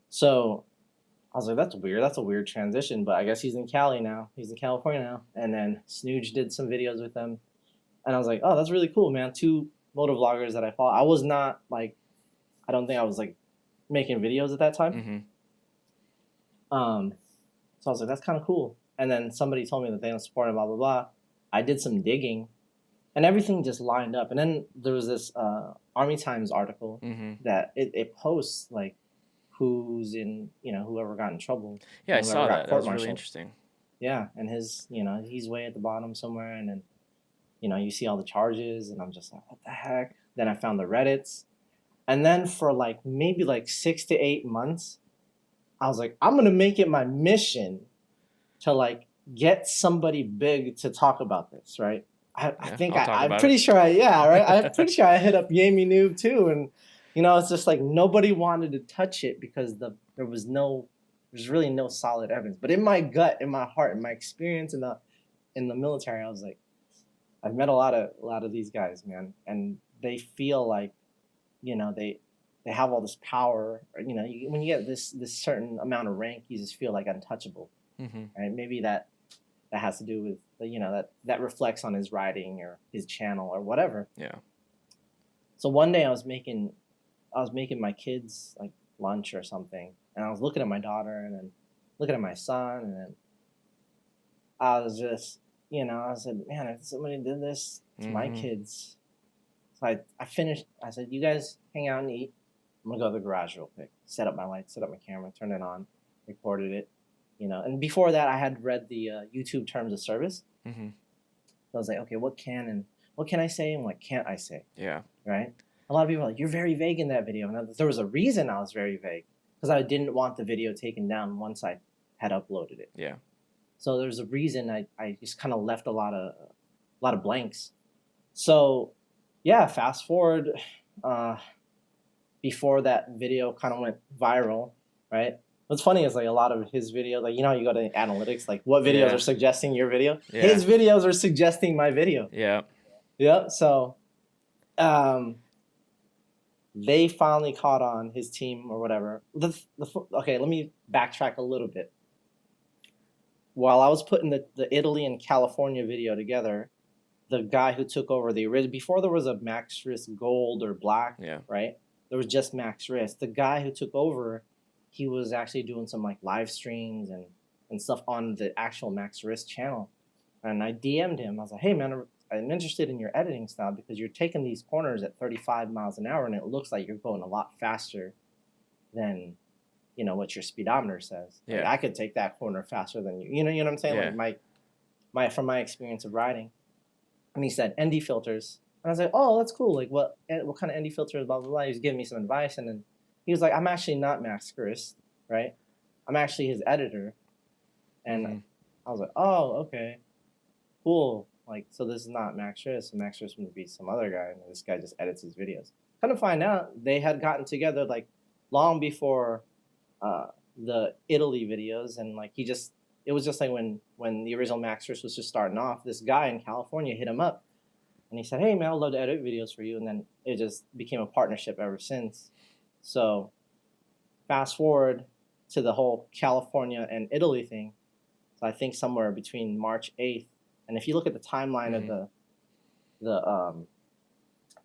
So I was like, that's weird. That's a weird transition, but I guess he's in Cali now. He's in California now. And then Snooge did some videos with them. And I was like, oh, that's really cool, man. 2 motor vloggers that I follow. I was not like, I don't think I was like making videos at that time. So I was like, that's kind of cool. And then somebody told me that they don't support him, blah, blah, blah. I did some digging and everything just lined up. And then there was this Army Times article that it posts like who's in, whoever got in trouble. Yeah, I saw that. That was really interesting. Yeah. And his, he's way at the bottom somewhere. And then, you see all the charges and I'm just like, what the heck? Then I found the Reddits. And then for like maybe like 6 to 8 months, I was like, I'm going to make it my mission to like get somebody big to talk about this, right? I'm pretty sure I hit up Yami Noob too. And, it's just like nobody wanted to touch it because there's really no solid evidence. But in my gut, in my heart, in my experience in the military, I was like, I've met a lot of these guys, man. And they feel like, they have all this power, when you get this certain amount of rank, you just feel like untouchable. Right? Maybe that has to do with, that reflects on his writing or his channel or whatever. Yeah. So one day I was making my kids like lunch or something, and I was looking at my daughter and then looking at my son, and then I was just, I said, man, if somebody did this to my kids. So I finished, I said, you guys hang out and eat. I'm going to go to the garage real quick, set up my lights, set up my camera, turn it on, recorded it, And before that, I had read the YouTube terms of service. So I was like, okay, what can I say and what can't I say? Yeah. Right? A lot of people are like, you're very vague in that video. And there was a reason I was very vague, because I didn't want the video taken down once I had uploaded it. Yeah. So there's a reason I just kind of left a lot of blanks. So yeah, fast forward, before that video kind of went viral, right? What's funny is like a lot of his videos, like, you know how you go to analytics, like what videos Yeah. are suggesting your video? Yeah. His videos are suggesting my video. Yeah. Yeah. So they finally caught on, his team or whatever. Okay, let me backtrack a little bit. While I was putting the Italy and California video together, the guy who took over the original, before there was a Maxwrist Gold or Black, Yeah. right? There was just Maxwrist. The guy who took over, he was actually doing some like live streams and stuff on the actual Maxwrist channel. And I DM'd him. I was like, hey man, I'm interested in your editing style because you're taking these corners at 35 miles an hour and it looks like you're going a lot faster than, you know, what your speedometer says. Yeah. Like, I could take that corner faster than you. You know what I'm saying? Yeah. Like from my experience of riding. And he said ND filters. And I was like, oh, that's cool. Like what kind of ND filters, blah, blah, blah. He was giving me some advice. And then he was like, I'm actually not Maxwrist, right? I'm actually his editor. And I was like, oh, okay, cool. Like, so this is not Maxwrist. So Maxwrist would be some other guy. And this guy just edits his videos. Kind of find out they had gotten together like long before the Italy videos. And like it was just like when the original Maxwrist was just starting off, this guy in California hit him up. And he said, hey, man, I'd love to edit videos for you. And then it just became a partnership ever since. So fast forward to the whole California and Italy thing. So I think somewhere between March 8th. And if you look at the timeline of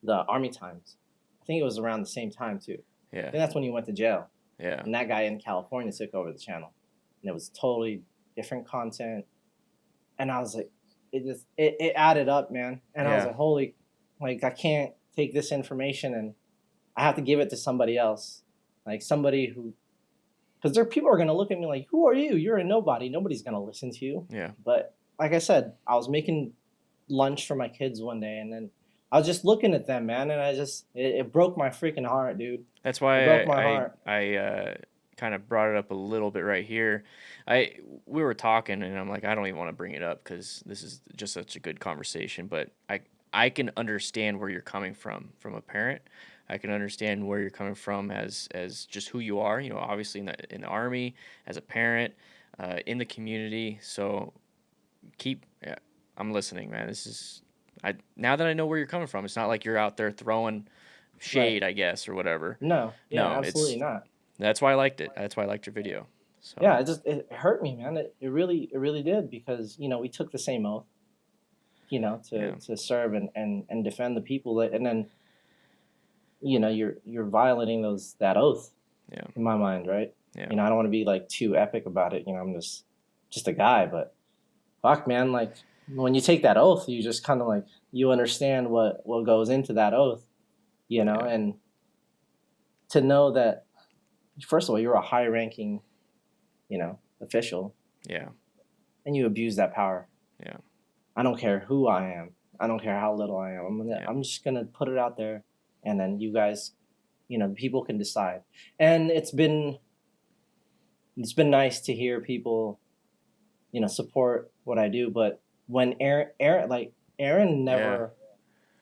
the Army Times, I think it was around the same time, too. Yeah. I think that's when he went to jail. Yeah. And that guy in California took over the channel. And it was totally different content. And I was like, it added up, man. And I was like, holy, like, I can't take this information and I have to give it to somebody else. Like somebody who, because there are people who are going to look at me like, who are you? You're a nobody. Nobody's going to listen to you. Yeah. But like I said, I was making lunch for my kids one day and then I was just looking at them, man. And it broke my freaking heart, dude. That's why It broke my heart. I kind of brought it up a little bit right here. We were talking, and I'm like, I don't even want to bring it up because this is just such a good conversation. But I can understand where you're coming from a parent. I can understand where you're coming from as just who you are. You know, obviously in the Army, as a parent, in the community. So I'm listening, man. Now that I know where you're coming from, it's not like you're out there throwing shade, right, I guess, or whatever. No, absolutely not. That's why I liked it. That's why I liked your video. So. Yeah, it hurt me, man. It really did because, you know, we took the same oath, you know, to serve and defend the people, and then, you know, you're violating that oath. Yeah. In my mind, right? Yeah. You know, I don't want to be like too epic about it. You know, I'm just a guy, but fuck, man, like when you take that oath, you just kind of like you understand what goes into that oath, you know, and to know that. First of all, you're a high-ranking, you know, official. Yeah. And you abuse that power. Yeah. I don't care who I am. I don't care how little I am. I'm just gonna put it out there, and then you guys, you know, people can decide. And it's been nice to hear people, you know, support what I do. But when Erin never.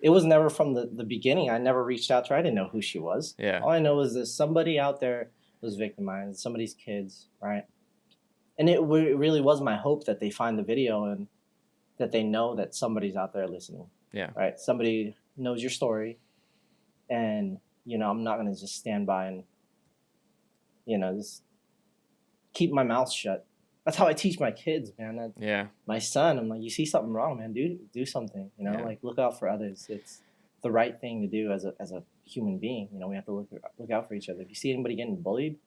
It was never from the beginning. I never reached out to her. I didn't know who she was. Yeah. All I know is that somebody out there was victimized, somebody's kids, right? And it really was my hope that they find the video and that they know that somebody's out there listening. Yeah. Right? Somebody knows your story. And, you know, I'm not going to just stand by and, you know, just keep my mouth shut. That's how I teach my kids, man. My son, I'm like, you see something wrong, man, do something. You know, like look out for others. It's the right thing to do as a human being. You know, we have to look out for each other. If you see anybody getting bullied,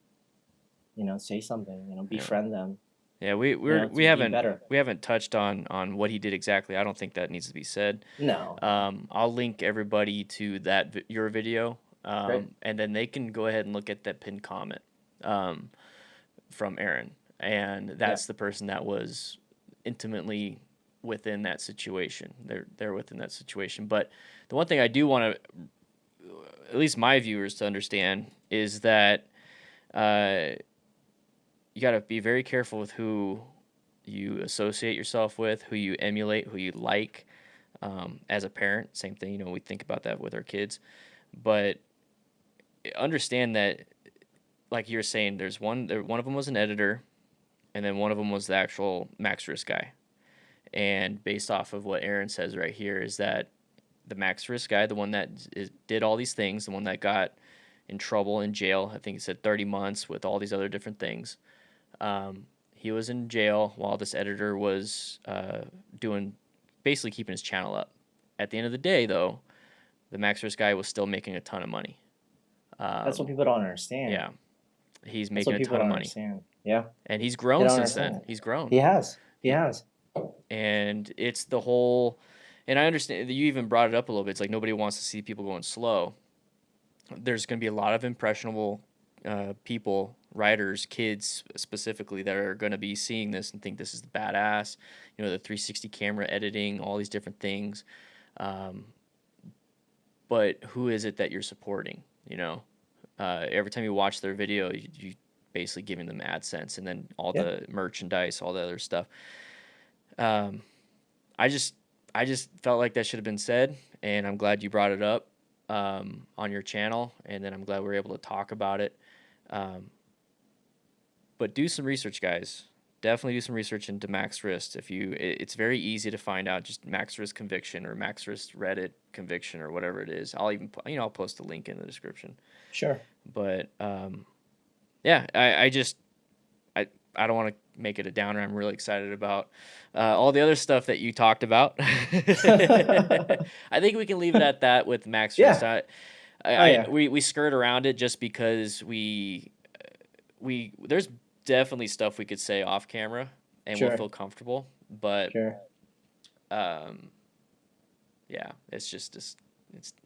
you know, say something. You know, befriend them. Yeah, we haven't touched on what he did exactly. I don't think that needs to be said. No. I'll link everybody to your video, and then they can go ahead and look at that pinned comment from Erin. And that's the person that was intimately within that situation. They're within that situation. But the one thing I do want to, at least my viewers to understand, is that you got to be very careful with who you associate yourself with, who you emulate, who you like. As a parent, same thing. You know, we think about that with our kids, but understand that, like you were saying, one of them was an editor, and then one of them was the actual Maxwrist guy. And based off of what Erin says right here, is that the Maxwrist guy, the one that did all these things, the one that got in trouble in jail, I think he said 30 months with all these other different things. He was in jail while this editor was basically keeping his channel up. At the end of the day, though, the Maxwrist guy was still making a ton of money. That's what people don't understand. Yeah, he's making a ton of money. Understand. Yeah, and he's grown since then. He's grown. He has. He has. And it's the whole, and I understand that you even brought it up a little bit. It's like nobody wants to see people going slow. There's going to be a lot of impressionable people, writers, kids specifically, that are going to be seeing this and think this is badass. You know, the 360 camera editing, all these different things. But who is it that you're supporting? You know, every time you watch their video, you basically giving them AdSense and then all the merchandise, all the other stuff. I just felt like that should have been said, and I'm glad you brought it up on your channel, and then I'm glad we were able to talk about it. But do some research, guys. Definitely do some research into Maxwrist. It's very easy to find out, just Maxwrist conviction or Maxwrist Reddit conviction or whatever it is. I'll post a link in the description. Sure. But yeah, I don't want to make it a downer. I'm really excited about all the other stuff that you talked about. I think we can leave it at that with Maxwrist. Yeah. We skirt around it just because there's definitely stuff we could say off camera and we'll feel comfortable. But yeah, it's just it's.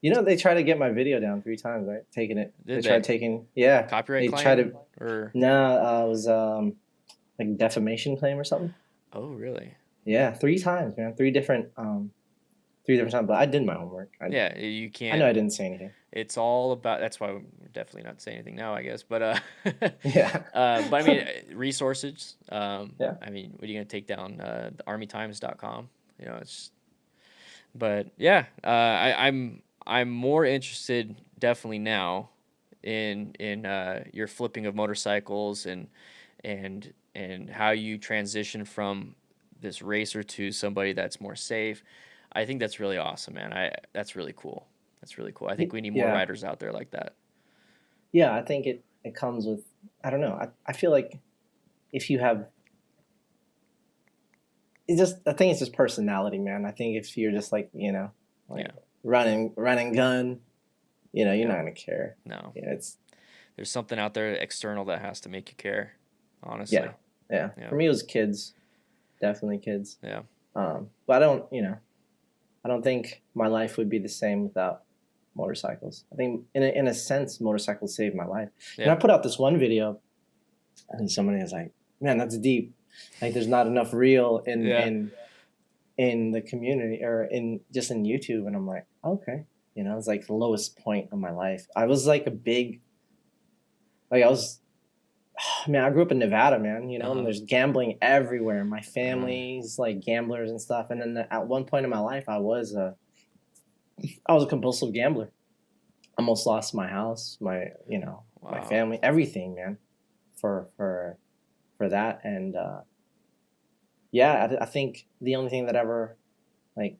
You know, they tried to get my video down 3 times, right? Taking it. They tried taking copyright claim? Tried to, or no, it was like defamation claim or something. Oh, really? Yeah, 3 times, man. 3 different times. But I did my homework. You can't. I know I didn't say anything. It's all about. That's why we're definitely not saying anything now, I guess. But yeah. But I mean, resources. Yeah. I mean, what are you gonna take down? The armytimes.com. You know, it's. But yeah, I'm more interested definitely now in your flipping of motorcycles and how you transition from this racer to somebody that's more safe. I think that's really awesome, man. That's really cool. That's really cool. I think we need more riders out there like that. Yeah, I think it comes with, I don't know. I feel like if you have, I think it's just personality, man. I think if you're just like, you know, running gun, you know, you're not gonna care. No. Yeah, there's something out there external that has to make you care, honestly. Yeah. For me, it was kids. Definitely kids. Yeah. But I don't think my life would be the same without motorcycles. I think in a sense, motorcycles saved my life. Yeah. And I put out this one video, and somebody was like, "Man, that's deep. Like, there's not enough real in the community or in YouTube." And I'm like, okay, you know, it's like the lowest point of my life. I was like I grew up in Nevada, man, you know, and there's gambling everywhere. My family's like gamblers and stuff. And then at one point in my life, I was a compulsive gambler. Almost lost my house, my family, everything, man, for that. And I think the only thing that ever like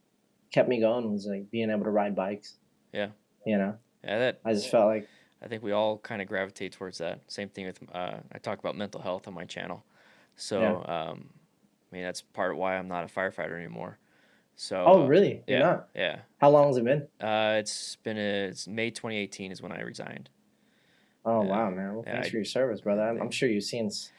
kept me going was like being able to ride bikes. Yeah. You know? Yeah, I just felt like, I think we all kind of gravitate towards that. Same thing with, I talk about mental health on my channel. So, I mean, that's part of why I'm not a firefighter anymore. So. Oh, really? You're not? Yeah. How long has it been? It's May 2018 is when I resigned. Oh, wow, man. Well, thanks for your service, brother. I'm sure you've seen some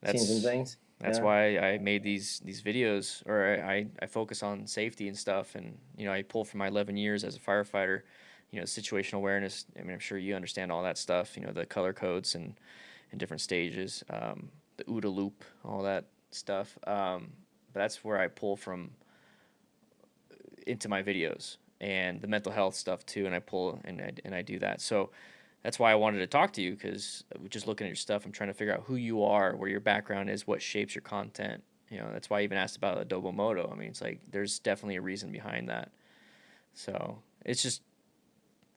things. That's why I made these videos, or I focus on safety and stuff. And, you know, I pull from my 11 years as a firefighter. You know, situational awareness. I mean, I'm sure you understand all that stuff. You know, the color codes and different stages, the OODA loop, all that stuff. But that's where I pull from into my videos and the mental health stuff too, and I pull and I do that. So that's why I wanted to talk to you, because just looking at your stuff, I'm trying to figure out who you are, where your background is, what shapes your content. You know, that's why I even asked about Adobo Moto. I mean, it's like there's definitely a reason behind that. So it's just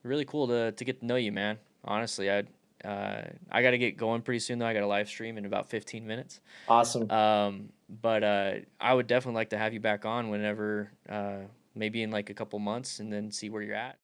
really cool to get to know you, man. Honestly, I got to get going pretty soon though. I got a live stream in about 15 minutes. Awesome. But I would definitely like to have you back on whenever, maybe in like a couple months, and then see where you're at.